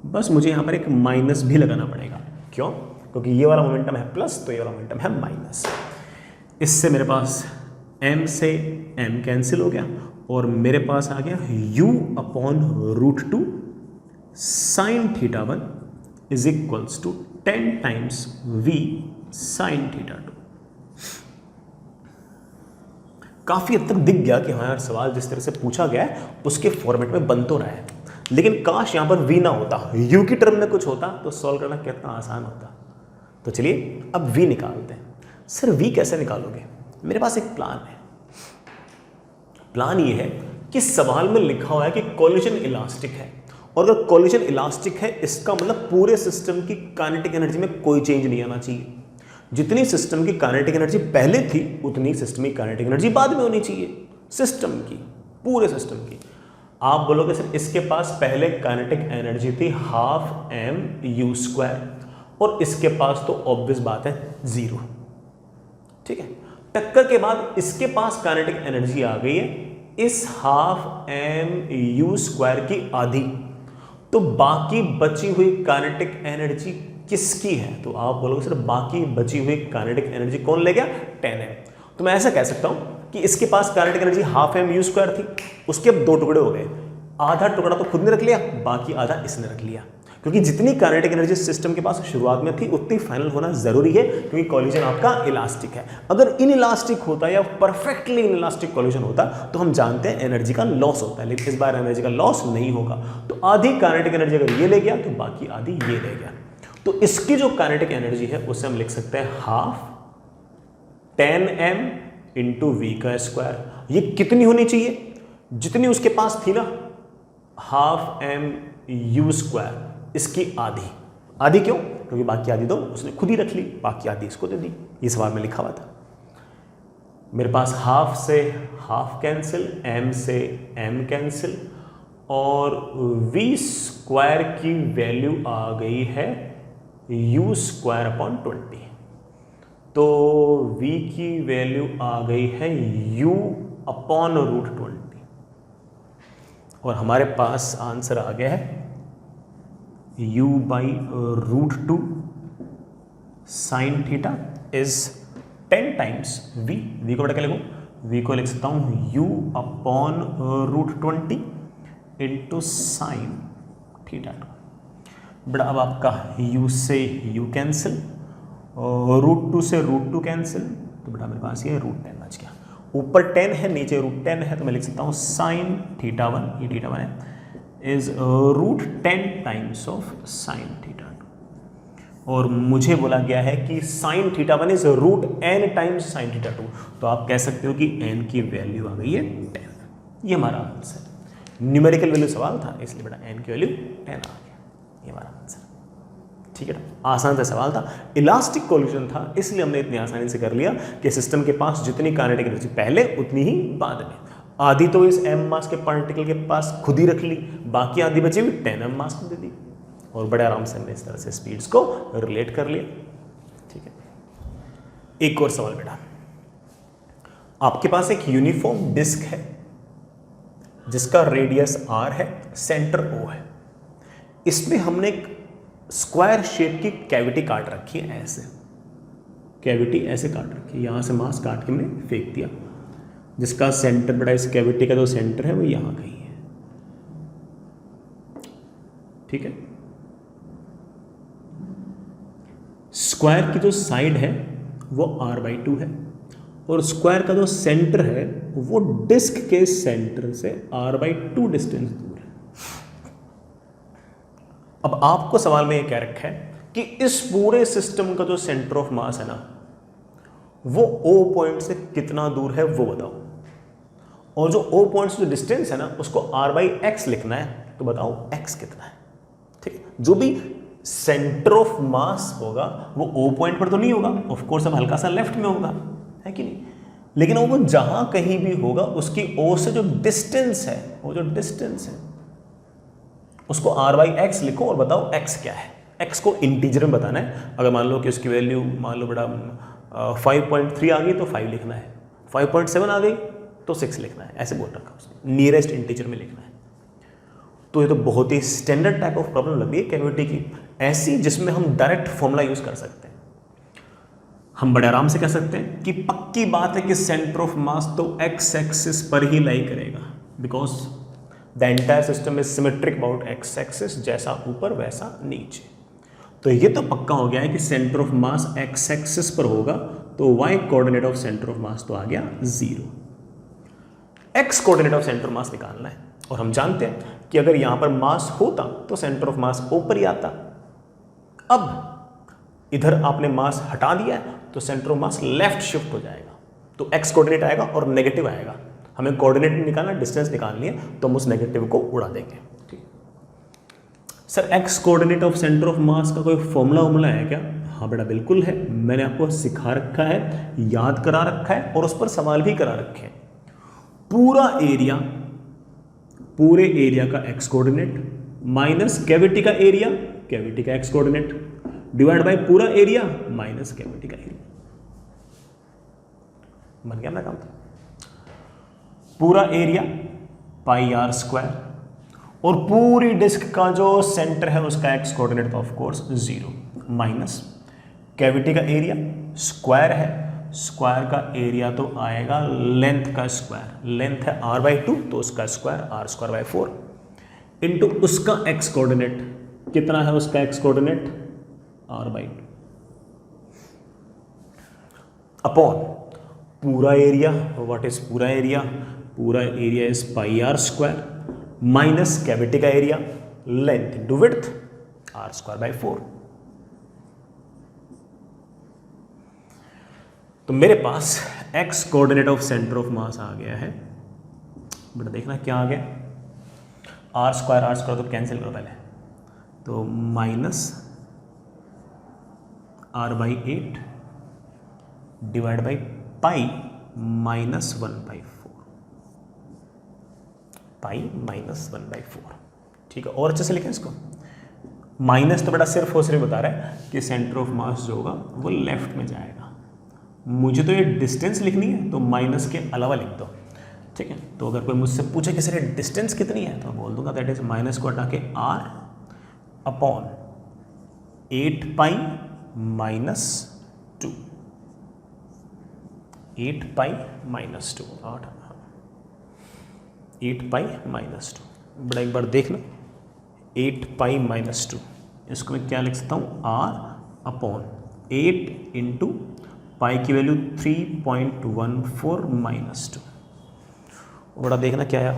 बस मुझे यहाँ पर एक माइनस भी लगाना पड़ेगा, क्यों? क्योंकि ये वाला मोमेंटम है प्लस तो ये वाला मोमेंटम है माइनस। इससे मेरे पास m से m कैंसिल हो गया और मेरे पास आ गया u/√2 sin θ1 is equals to 10 times v sin θ2। काफी हद तक दिख गया कि हाँ यार सवाल जिस तरह से पूछा गया है उसके फॉर्मेट में बन तो रहा है, लेकिन काश यहां पर v ना होता, u की टर्म में कुछ होता तो सॉल्व करना कितना आसान होता। तो चलिए अब v निकालते हैं। सर v कैसे निकालोगे? मेरे पास एक प्लान है। प्लान ये है कि सवाल में लिखा हुआ है कि कोलिजन इलास्टिक है और अगर कोलिजन इलास्टिक है इसका मतलब पूरे सिस्टम की काइनेटिक एनर्जी में कोई चेंज नहीं आना चाहिए। जितनी सिस्टम की काइनेटिक एनर्जी पहले थी उतनी सिस्टम की काइनेटिक एनर्जी बाद में होनी चाहिए, सिस्टम की, पूरे सिस्टम की। आप बोलोगे सर इसके पास पहले काइनेटिक एनर्जी थी 12mu² और इसके पास तो ऑब्वियस बात है 0, ठीक है। टक्कर के बाद इसके पास काइनेटिक एनर्जी आ गई है इस 12mu² की आधी, तो बाकी बची हुई काइनेटिक एनर्जी किसकी है? तो आप बोलोगे सर बाकी बची हुई काइनेटिक एनर्जी कौन ले गया? 10m। तो मैं ऐसा कह सकता हूं कि इसके पास काइनेटिक एनर्जी 12mu² थी, उसके अब 2 टुकड़े हो गए, आधा टुकड़ा तो खुद ने रख लिया, बाकी आधा इसने रख लिया, क्योंकि जितनी काइनेटिक एनर्जी सिस्टम के पास शुरुआत में थी उतनी फाइनल होना जरूरी है, क्योंकि कॉलिजन आपका इलास्टिक है। अगर इनइलास्टिक होता या परफेक्टली इनइलास्टिक कॉलिजन होता तो हम जानते हैं एनर्जी का लॉस होता है, लेकिन इस बार एनर्जी का लॉस नहीं होगा। तो आधी काइनेटिक एनर्जी अगर ये ले गया तो बाकी आधी ये ले गया, तो इसकी जो काइनेटिक एनर्जी है उसे हम लिख सकते हैं 12 10m × v²। ये कितनी होनी चाहिए? जितनी उसके पास थी ना 12mu², इसकी आधी। आधी क्यों? क्योंकि बाकी आधी तो उसने खुद ही रख ली, बाकी आधी इसको दे दी। ये सवाल में लिखा हुआ था। मेरे पास हाफ से हाफ कैंसिल, m से m कैंसिल, और v² की वैल्यू आ गई है u²/20। तो v की वैल्यू आ गई है u/√20 और हमारे पास आंसर आ गया है u/√2 sin theta is 10 times v। v को बड़ा क्या लिखूं? v को लिख सकता हूं u/√20 × sin थीटा। बड़ा अब आपका u से u कैंसिल, √2 से √2 कैंसिल, तो बेटा मेरे पास ये √10 बच गया। ऊपर 10 है नीचे √10 है, तो मैं लिख सकता हूँ sin θ1, ये θ1 है, इज √10 टाइम्स ऑफ sin θ2। और मुझे बोला गया है कि sin θ1 is √n times sin θ2, तो आप कह सकते हो कि n की वैल्यू आ गई है 10। ये हमारा आंसर, न्यूमेरिकल वैल्यू सवाल था इसलिए बेटा n की वैल्यू 10 आ गया, ये हमारा आंसर। ठीक है ना, आसान सा सवाल था, इलास्टिक कोलिजन था इसलिए हमने इतनी आसानी से कर लिया कि सिस्टम के पास जितनी काइनेटिक एनर्जी पहले उतनी ही बाद में। आधी तो इस m मास के पार्टिकल के पास खुद ही रख ली, बाकी आधी बची हुई 10m मास को दे दी, और बड़े आराम से हमने इस तरह से स्पीड्स को रिलेट कर लिया। ठीक है, एक और सवाल बेटा, आपके पास एक यूनिफॉर्म डिस्क है जिसका रेडियस r है, सेंटर O है, इसमें हमने एक स्क्वायर शेप की कैविटी काट रखी है, ऐसे कैविटी ऐसे काट रखी है, यहां से मास काट के हमने फेंक दिया, जिसका सेंटर बड़ा, इस कैविटी का जो सेंटर है वो यहां कहीं है। ठीक है, स्क्वायर की जो साइड है वो r/2 है और स्क्वायर का जो सेंटर है वो डिस्क के सेंटर से r/2 डिस्टेंस दूर है। अब आपको सवाल में ये कह रखा है कि इस पूरे सिस्टम का जो सेंटर ऑफ मास है ना वो O पॉइंट से कितना दूर है वो बताओ, और जो O पॉइंट से जो डिस्टेंस है ना उसको r/x लिखना है, तो बताओ x कितना है। ठीक है, जो भी सेंटर ऑफ मास होगा वो O पॉइंट पर तो नहीं होगा, ऑफ कोर्स अब हल्का सा लेफ्ट में होगा, है कि नहीं, लेकिन वो जहां कहीं भी होगा उसकी O से जो डिस्टेंस है, वो जो डिस्टेंस है उसको r/x लिखो और बताओ x क्या है। x को इंटीजर में बताना है, अगर मान लो कि उसकी वैल्यू मान लो बड़ा 5.3 आ गई तो 5 लिखना है, 5.7 आ गई तो 6 लिखना है, ऐसे बोल रखा उसने, नियरेस्ट इंटीजर में लिखना है। तो ये तो बहुत ही स्टैंडर्ड टाइप ऑफ प्रॉब्लम लग रही है कैविटी की, ऐसी जिसमें हम डायरेक्ट फॉर्मूला यूज कर सकते हैं। हम बड़े आराम से कह सकते हैं कि पक्की बात है कि सेंटर ऑफ मास तो x एक्सिस पर ही लाई करेगा, because the entire system is symmetric about x axis, जैसा ऊपर वैसा नीचे। तो ये तो पक्का हो गया है कि centre of mass x axis पर होगा, तो y coordinate of centre of मास तो आ गया 0। x coordinate of centre of मास निकालना है, और हम जानते हैं कि अगर यहां पर मास होता तो सेंटर ऑफ मास ऊपर ही आता। अब इधर आपने मास हटा दिया है तो centre of mass left shift हो जाएगा, तो x कोऑर्डिनेट आएगा और नेगेटिव आएगा। हमें कोऑर्डिनेट निकालना, डिस्टेंस निकालनी है, तो हम उस नेगेटिव को उड़ा देंगे। ठीक, sir x coordinate of centre of मास का कोई फॉर्मूला है क्या? हाँ बेटा बिल्कुल है, मैंने आपको सिखा रखा है, याद करा रखा है और उस पर सवाल भी करा रखे हैं। पूरे एरिया का एक्स कोऑर्डिनेट माइनस कैविटी का एरिया, कैविटी का एक्स कोऑर्डिनेट डिवाइड बाय पूरा एरिया माइनस कैविटी का एरिया। बन गया अपना काम। पूरा एरिया पाई आर स्क्वायर और पूरी डिस्क का जो सेंटर है उसका x coordinate of course 0 minus cavity का एरिया, स्क्वायर है, स्क्वायर का एरिया तो आएगा लेंथ का स्क्वायर, लेंथ है r/2 तो उसका स्क्वायर r²/4 इंटू उसका एक्स कोऑर्डिनेट, कितना है उसका एक्स कोऑर्डिनेट r/2 अपॉन पूरा एरिया। व्हाट इज पूरा एरिया? पूरा area is pi r square minus cavity का area length into width r²/4। तो मेरे पास x coordinate of centre of mass आ गया है, बेटा देखना क्या आ गया, r² तो कैंसिल करो पहले, तो minus r/8 divide by pi minus 1/4, pi minus 1/4। ठीक है, और अच्छे से लिखें इसको। माइनस तो बेटा सिर्फ और सिर्फ बता रहा है कि सेंटर ऑफ मास जो होगा वो लेफ्ट में जाएगा। मुझे तो ये डिस्टेंस लिखनी है तो माइनस के अलावा लिख दो। ठीक है, तो अगर कोई मुझसे पूछे कि सर डिस्टेंस कितनी है तो बोल दूंगा दैट इज माइनस को हटा के r upon 8 pi minus 2, 8 pi minus 2, 8 pi minus 2। बड़ा एक बार देख लो, 8 पाई माइनस 2 इसको मैं क्या लिख सकता हूँ, r अपॉन 8 इंटू पाई की वैल्यू 3.14 माइनस 2। बड़ा देखना क्या आया,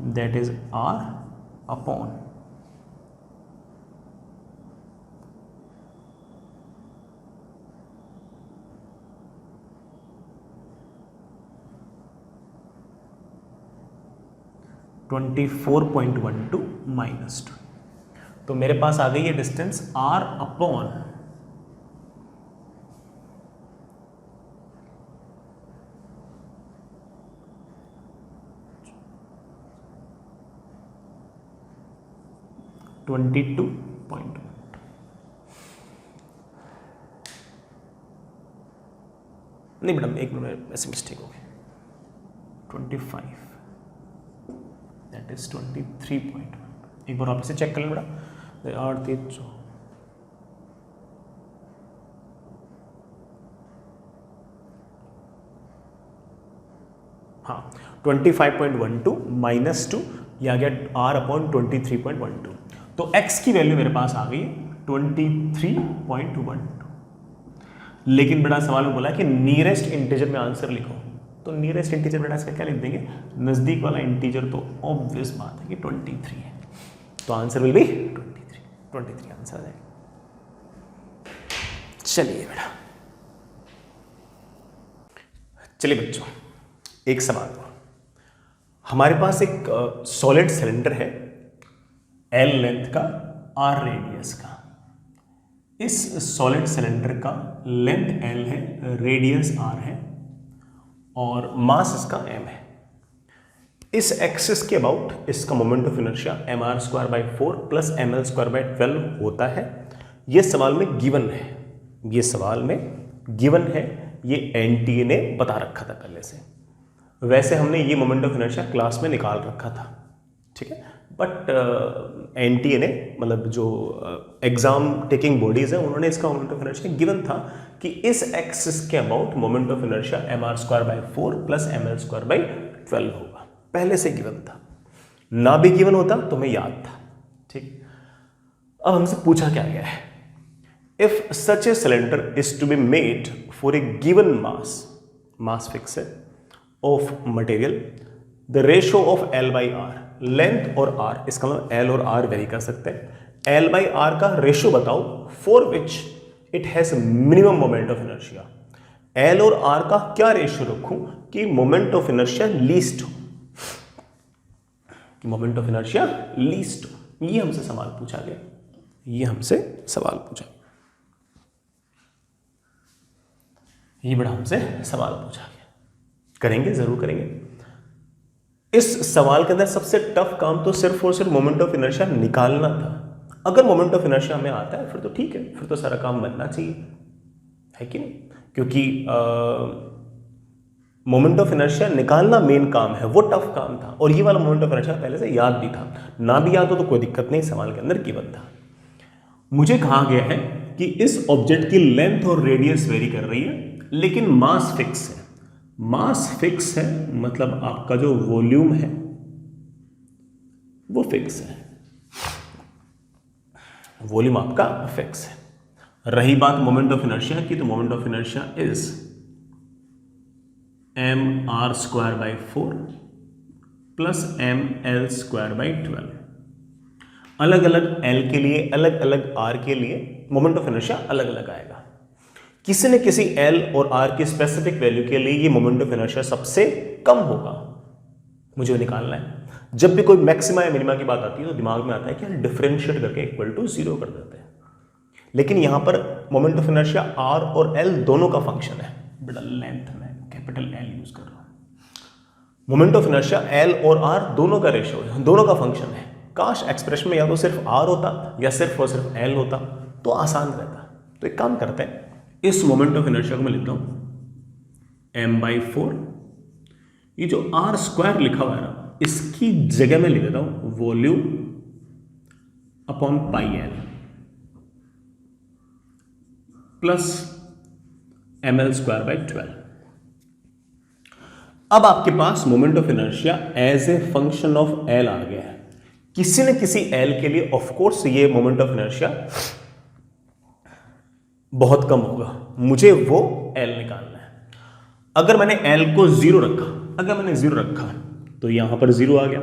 that is r upon 24.12 minus 2। तो मेरे पास आ गई है डिस्टेंस r अपॉन 22.1। नहीं मैडम एक मिनट ऐसे मिस्टेक हो गई, 25 दैट इज 23.1। एक बार आप इसे चेक कर लें बेटा, 8 3 4 हाँ 25.12 माइनस 2, यह आ गया r अपॉन 23.12। तो x की वैल्यू मेरे पास आ गई 23.12। लेकिन बेटा सवाल में बोला कि नियरेस्ट इंटीजर में आंसर लिखो, तो नियरेस्ट इंटीजर बेटा इसका क्या लिख देंगे, नजदीक वाला इंटीजर, तो ऑब्वियस बात है कि 23 है, तो आंसर विल बी 23 आंसर आ जाएगा। चलिए बेटा, चलिए बच्चों एक सवाल, हमारे पास एक सॉलिड सिलेंडर है L लेंथ का R रेडियस का। इस सॉलिड सिलेंडर का लेंथ L है, रेडियस R है और मास इसका m है। इस एक्सिस के अबाउट इसका moment of inertia mr²/4 plus ml²/12 होता है। ये सवाल में गिवन है, ये सवाल में गिवन है, ये एनटीए ने बता रखा था पहले से। वैसे हमने ये मोमेंट ऑफ इनर्शिया क्लास में निकाल रखा था, ठीक है, बट एनटीए ने मतलब जो एग्जाम टेकिंग बॉडीज है उन्होंने इसका मोमेंट ऑफ इनर्शिया गिवन था कि इस एक्सिस के about moment of inertia mr²/4 plus ml²/12 होगा, पहले से गिवन था। ना भी गिवन होता तो मैं याद था, ठीक। अब हमसे पूछा क्या गया है, if such a cylinder is to be made for a given mass fixed है of material, the ratio of L/R, length और R, इसका मतलब L और R वेरी कर सकते हैं। L/R का रेशियो बताओ for which it has minimum moment of inertia. L और R का क्या रेशियो रखूं कि मोमेंट ऑफ इनर्शिया लीस्ट हो, कि मोमेंट ऑफ इनर्शिया लीस्ट हो। ये हमसे सवाल पूछा गया, ये हमसे सवाल पूछा, ये बड़ा हमसे सवाल पूछा गया। करेंगे, जरूर करेंगे। इस सवाल के अंदर सबसे टफ काम तो सिर्फ और सिर्फ मोमेंट ऑफ इनर्शिया निकालना था। अगर मोमेंट ऑफ इनर्शिया हमें आता है फिर तो ठीक है, फिर तो सारा काम बनना चाहिए, है कि नहीं? क्योंकि मोमेंट ऑफ इनर्शिया निकालना मेन काम है, वो टफ काम था। और ये वाला मोमेंट ऑफ इनर्शिया पहले से याद भी था, ना भी याद हो तो कोई दिक्कत नहीं, सवाल के अंदर गिवन था। मुझे कहा गया है कि इस ऑब्जेक्ट की लेंथ और रेडियस वेरी कर रही है, लेकिन मास फिक्स है। मास फिक्स है मतलब आपका जो वॉल्यूम है वो फिक्स है, वॉल्यूम आपका फिक्स है। रही बात मोमेंट ऑफ इनर्शिया की, तो moment of inertia is mr²/4 plus ml²/12। अलग अलग l के लिए, अलग अलग r के लिए मोमेंट ऑफ इनर्शिया अलग अलग आएगा। किसी न किसी l और r की स्पेसिफिक वैल्यू के लिए ये मोमेंट ऑफ इनर्शिया सबसे कम होगा, मुझे वो निकालना है। जब भी कोई मैक्सिमा या मिनिमा की बात आती है तो दिमाग में आता है कि यार डिफरेंशिएट करके इक्वल टू 0 कर देते हैं, लेकिन यहां पर मोमेंट ऑफ इनर्शिया r और l दोनों का फंक्शन है। बड़ा लेंथ में कैपिटल L यूज कर रहा हूं। मोमेंट ऑफ इनर्शिया l और r दोनों का रेशियो है, दोनों का फंक्शन है। काश एक्सप्रेशन में या तो सिर्फ r होता या सिर्फ और सिर्फ l होता तो आसान रहता। तो एक काम करते हैं, इस मोमेंट ऑफ इनर्शिया को मैं लिखता हूं m/4। ये जो r² लिखा हुआ है ना, इसकी जगह में लिख देता हूं volume upon πl plus ml²/12। अब आपके पास moment of inertia as a function of l आ गया है। किसी न किसी l के लिए ऑफ कोर्स ये मोमेंट ऑफ इनर्शिया बहुत कम होगा, मुझे वो l निकालना है। अगर मैंने l को 0 रखा, अगर मैंने 0 रखा तो यहां पर 0 आ गया,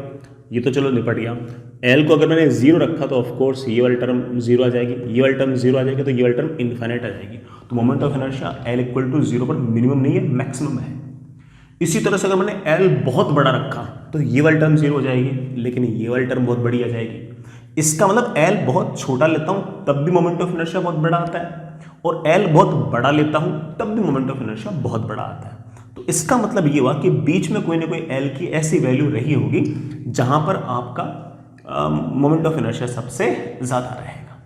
ये तो चलो निपट गया। l को अगर मैंने 0 रखा तो ऑफ कोर्स ये वाली टर्म 0 आ जाएगी, ये वाली टर्म 0 आ जाएगी, तो ये वाली टर्म इनफाइनाइट आ जाएगी। तो मोमेंट ऑफ इनर्शिया l = 0 पर मिनिमम नहीं है, मैक्सिमम है। इसी तरह से अगर मैंने l बहुत बड़ा रखा तो ये वाली टर्म 0 हो जाएगी, लेकिन ये वाली टर्म बहुत बड़ी आ जाएगी। इसका मतलब l बहुत छोटा लेता हूं तब भी मोमेंट ऑफ इनर्शिया बहुत बड़ा आता है, और l बहुत बड़ा लेता हूं तब भी मोमेंट ऑफ इनर्शिया बहुत बड़ा आता है। तो इसका मतलब ये हुआ कि बीच में कोई ना कोई l की ऐसी वैल्यू रही होगी जहां पर आपका मोमेंट ऑफ इनर्शिया सबसे ज्यादा रहेगा,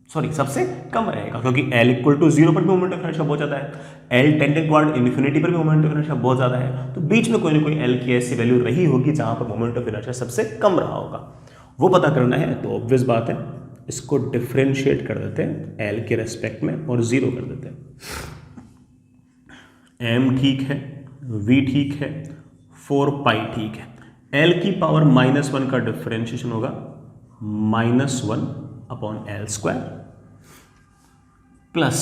सॉरी सबसे कम रहेगा, क्योंकि l = 0 पर भी मोमेंट ऑफ इनर्शिया बहुत ज्यादा है, l टेंडिंग टुवर्ड इन्फिनिटी पर भी मोमेंट ऑफ इनर्शिया बहुत ज्यादा है। तो बीच में कोई ना कोई l की ऐसी वैल्यू रही होगी जहां पर मोमेंट ऑफ इनर्शिया सबसे कम रहा होगा, वो पता करना है। तो ऑब्वियस बात है, इसको डिफरेंशिएट कर देते हैं l के रेस्पेक्ट में और 0 कर देते हैं। m ठीक है, v ठीक है, 4π ठीक है। l की पावर -1 का डिफरेंशिएशन होगा -1/l² प्लस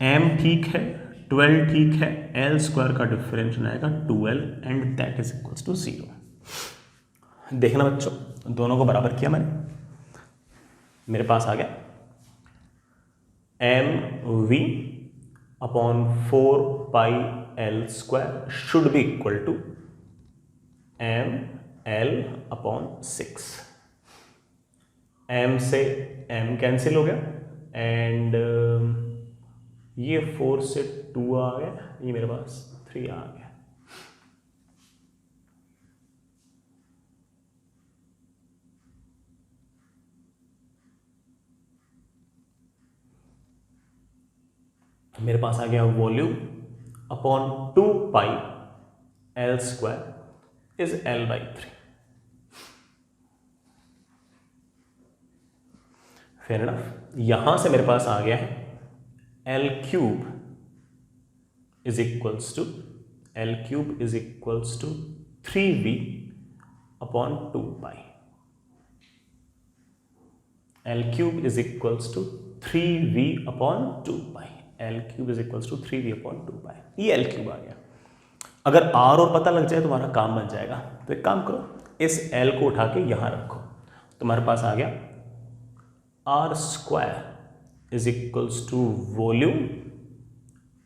m ठीक है, 12 ठीक है, l² का डिफरेंशिएशन आएगा 2l and that is equals to 0। देखना बच्चों, दोनों को बराबर किया मैंने, मेरे पास आ गया mv/4πl² should be equal to ml/6। m से m कैंसिल हो गया एंड ये 4 से 2 आ गया, ये मेरे पास 3 आ गया। मेरे पास आ गया volume upon 2πl² is l/3। Fair enough. यहां से मेरे पास आ गया है l³ is equals to 3v/2π। l³ is equals to 3v/2π। l³ is equals to 3v/2π। ये l³ आ गया। अगर r और पता लग जाए तो तुम्हारा काम बन जाएगा। तो एक काम करो, इस l को उठा के यहां रखो, तुम्हारे पास आ गया r² is equals to volume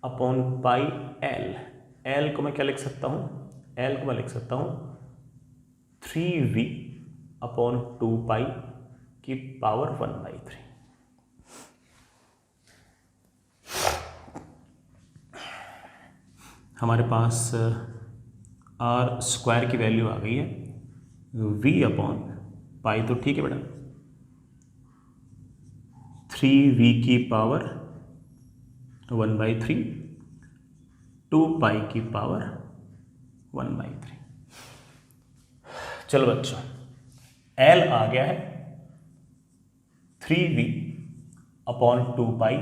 upon pi l। l को मैं क्या लिख सकता हूं? l को मैं लिख सकता हूं 3v/2π की पावर 1/3। हमारे पास आर स्क्वायर की वैल्यू आ गई है v अपॉन पाई, तो ठीक है बेटा, 3v की पावर 1/3 2 पाई की पावर 1/3। चलो बच्चों, L आ गया है 3v अपॉन 2 पाई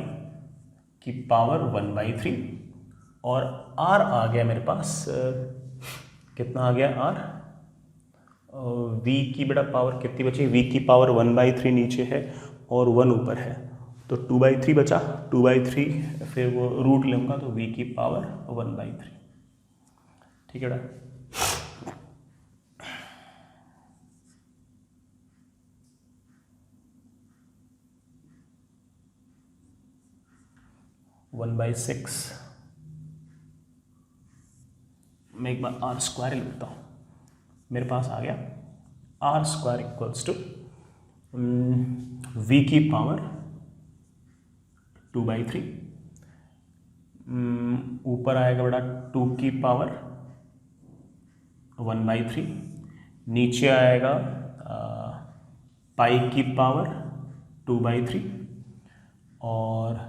की पावर 1/3 और R आ गया मेरे पास कितना आ गया R, v की बेटा पावर कितनी बची, v की पावर 1/3 नीचे है और 1 ऊपर है, तो 2/3 बचा, 2/3 फिर वो रूट लूँगा तो v की पावर 1/3। ठीक है बेटा, वन बाई सिक्स, मैं एक बार आर स्क्वायर लिखता हूँ, मेरे पास आ गया R square equals to v की पावर 2/3, ऊपर आएगा बेटा 2 की पावर 1/3, नीचे आएगा पाई की पावर 2/3 और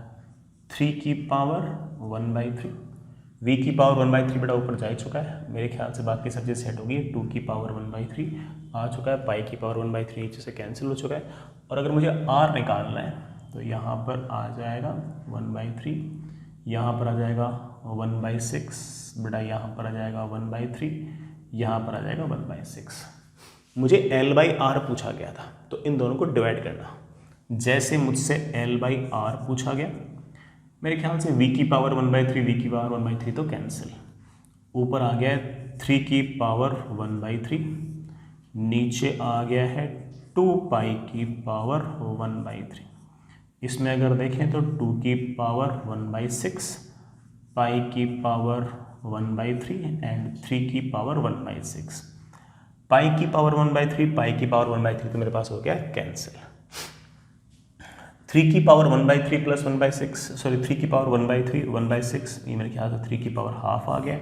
3 की पावर 1/3। v की पावर 1/3 बेटा ऊपर जा ही चुका है, मेरे ख्याल से बाकी सब चीज़ सेट होगी। 2 की पावर 1/3 आ चुका है, पाई की पावर 1/3 नीचे से कैंसिल हो चुका है, और अगर मुझे r निकालना है तो यहाँ पर आ जाएगा 1/3, यहाँ पर आ जाएगा 1/6 बेटा, यहाँ पर आ जाएगा 1/3, यहाँ पर आ जाएगा 1/6। मुझे L/R पूछा गया था, तो इन दोनों को डिवाइड करना। जैसे मुझसे L/R पूछा गया, मेरे ख्याल से v की पावर 1/3 v की पावर 1/3 तो कैंसिल, ऊपर आ गया है 3 की पावर 1/3, नीचे आ गया है 2 पाई की पावर 1/3। इसमें अगर देखें तो 2 की पावर 1/6, पाई की पावर 1/3 एंड 3 की पावर 1/6। पाई की पावर 1/3, पाई की पावर 1/3 तो मेरे पास हो गया कैंसिल। 3 की पावर 1/3 प्लस 1/6, सॉरी 3 की पावर 1/3 1/6, ये मेरे ख्याल से 3 की पावर हाफ आ गया,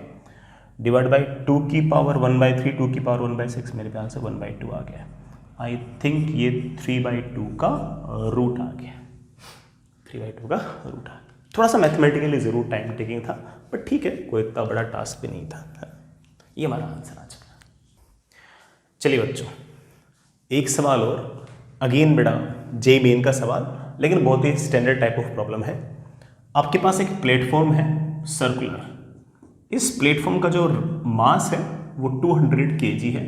डिवाइड बाई 2 की पावर 1/3 2 की पावर 1/6, मेरे ख्याल से 1/2 आ गया। आई थिंक ये 3/2 का रूट आ गया, 3/2 का रूट आ गया। थोड़ा सा मैथमेटिकली ज़रूर टाइम टेकिंग था, बट ठीक है, कोई इतना बड़ा टास्क भी नहीं था। ये हमारा आंसर आ चुका। चलिए बच्चों, एक सवाल और, अगेन बेटा जे मेन का सवाल, लेकिन बहुत ही स्टैंडर्ड टाइप ऑफ प्रॉब्लम है। आपके पास एक प्लेटफॉर्म है सर्कुलर, इस प्लेटफॉर्म का जो मास है वो 200 kg है।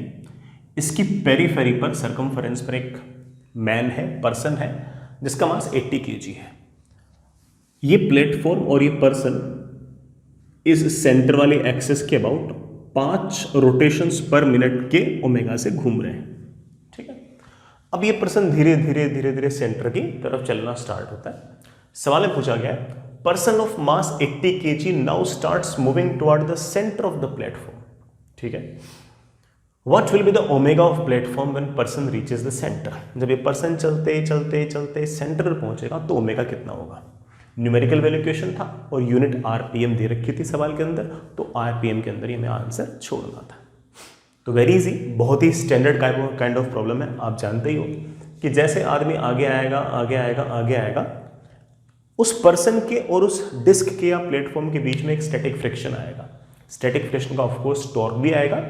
इसकी पेरीफेरी पर, सर्कमफरेंस पर एक मैन है, पर्सन है, जिसका मास 80 kg है। ये प्लेटफॉर्म और ये पर्सन इस सेंटर वाले एक्सिस के अबाउट 5 रोटेशंस पर मिनट के ओमेगा से घूम रहे हैं। ठीक है, अब ये पर्सन धीरे धीरे धीरे धीरे सेंटर की तरफ चलना स्टार्ट होता है। सवाल में पूछा गया है, person of mass 80 kg now starts moving toward the centre of the platform. ठीक है, what will be the omega of platform when person reaches the centre. जब ये पर्सन चलते चलते चलते सेंटर पर पहुंचेगा तो ओमेगा कितना होगा। न्यूमेरिकल वैल्यू क्वेश्चन था और यूनिट आरपीएम दे रखी थी सवाल के अंदर, तो आरपीएम के अंदर ही हमें आंसर छोड़ना था। तो वेरी इजी, बहुत ही स्टैंडर्ड काइंड ऑफ प्रॉब्लम है। आप जानते ही हो कि जैसे आदमी आगे आएगा आगे आएगा आगे आएगा, उस पर्सन के और उस डिस्क के या प्लेटफॉर्म के बीच में एक स्टैटिक फ्रिक्शन आएगा। स्टैटिक फ्रिक्शन का ऑफकोर्स टॉर्क भी आएगा,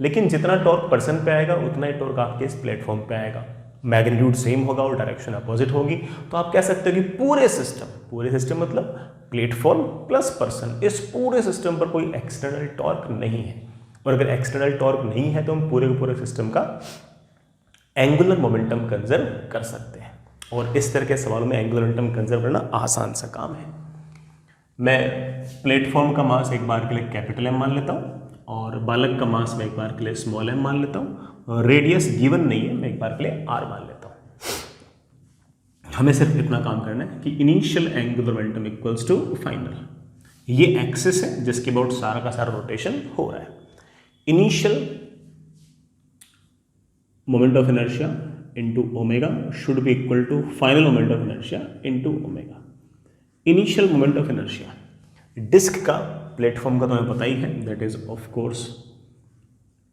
लेकिन जितना टॉर्क पर्सन पे आएगा उतना ही टॉर्क आपके इस प्लेटफॉर्म पे आएगा। मैग्नीट्यूड सेम होगा और डायरेक्शन अपोजिट होगी। तो आप कह सकते हो कि पूरे सिस्टम मतलब प्लेटफॉर्म प्लस पर्सन, इस पूरे सिस्टम पर कोई एक्सटर्नल टॉर्क नहीं है। और अगर एक्सटर्नल टॉर्क नहीं है तो हम पूरे के पूरे सिस्टम का एंगुलर मोमेंटम कंजर्व कर सकते हैं। और इस तरह के सवालों में एंगुलर मोमेंटम कंजर्व करना आसान सा काम है। मैं प्लेटफॉर्म का मास एक बार के लिए कैपिटल एम मान लेता हूँ और बालक का मास मैं एक बार के लिए स्मॉल एम मान लेता हूँ। रेडियस गिवन नहीं है, मैं एक बार के लिए आर मान लेता हूँ। हमें सिर्फ इतना काम करना है कि initial angular momentum equals to final. ये एक्सिस है जिसके अबाउट सारा का सारा रोटेशन हो रहा है। Initial moment of inertia into omega should be equal to final moment of inertia into omega. Initial moment of inertia disc का प्लेटफॉर्म का तुम्हें पता ही है, that is of course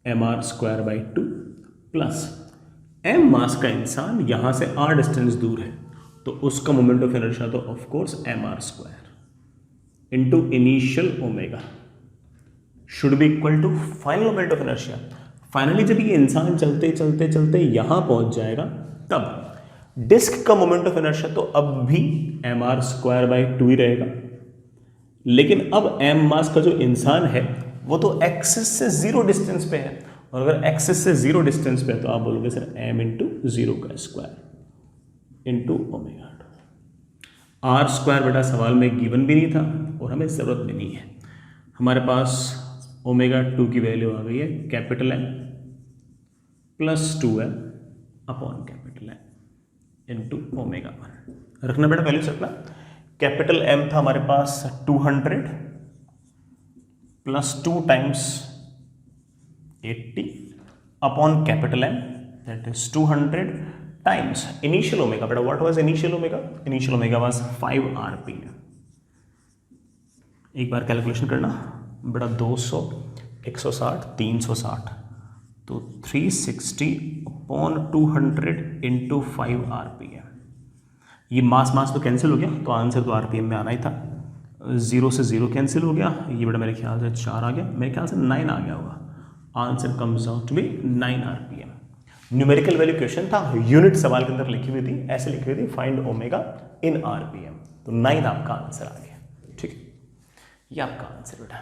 mr² 2 plus m mass का इंसान यहां से r डिस्टेंस दूर है तो उसका मोमेंट ऑफ इनर्शिया तो of course mr² into initial omega should be equal to final moment of inertia. Finally जब ये इंसान चलते चलते चलते यहां पहुंच जाएगा तब डिस्क का मोमेंट ऑफ इनर्शिया तो अब भी mr² 2 ही रहेगा, लेकिन अब m मास का जो इंसान है वो तो एक्सिस से जीरो डिस्टेंस पे है, और अगर एक्सिस से जीरो डिस्टेंस पे है तो आप बोलोगे सर m इंटू जीरो का स्क्वायर इंटू ओमेगा। r² बेटा सवाल में गिवन भी नहीं था और हमें ज़रूरत भी नहीं है। हमारे पास ओमेगा 2 की वैल्यू आ गई है capital M plus 2m upon capital M into omega 1। रखना बेटा वैल्यूज रखना। कैपिटल M था हमारे पास 200 plus 2 times 80 upon capital M that is 200 times initial omega. बेटा what was initial omega? Initial omega was 5 rpm। एक बार कैलकुलेशन करना बेटा, 200 160 360 तो 360 अपॉन 200 इंटू 5 rpm। ये मास तो कैंसिल हो गया तो आंसर तो rpm में आना ही था। 0 से 0 कैंसिल हो गया, ये बेटा मेरे ख्याल से 4 आ गया, मेरे ख्याल से 9 आ गया होगा। Answer comes out to be 9 rpm। Numerical value question था, यूनिट सवाल के अंदर लिखी हुई थी, ऐसे लिखी हुई थी फाइंड ओमेगा इन rpm, तो 9 आपका आंसर आ गया। ठीक है, ये आपका आंसर बेटा।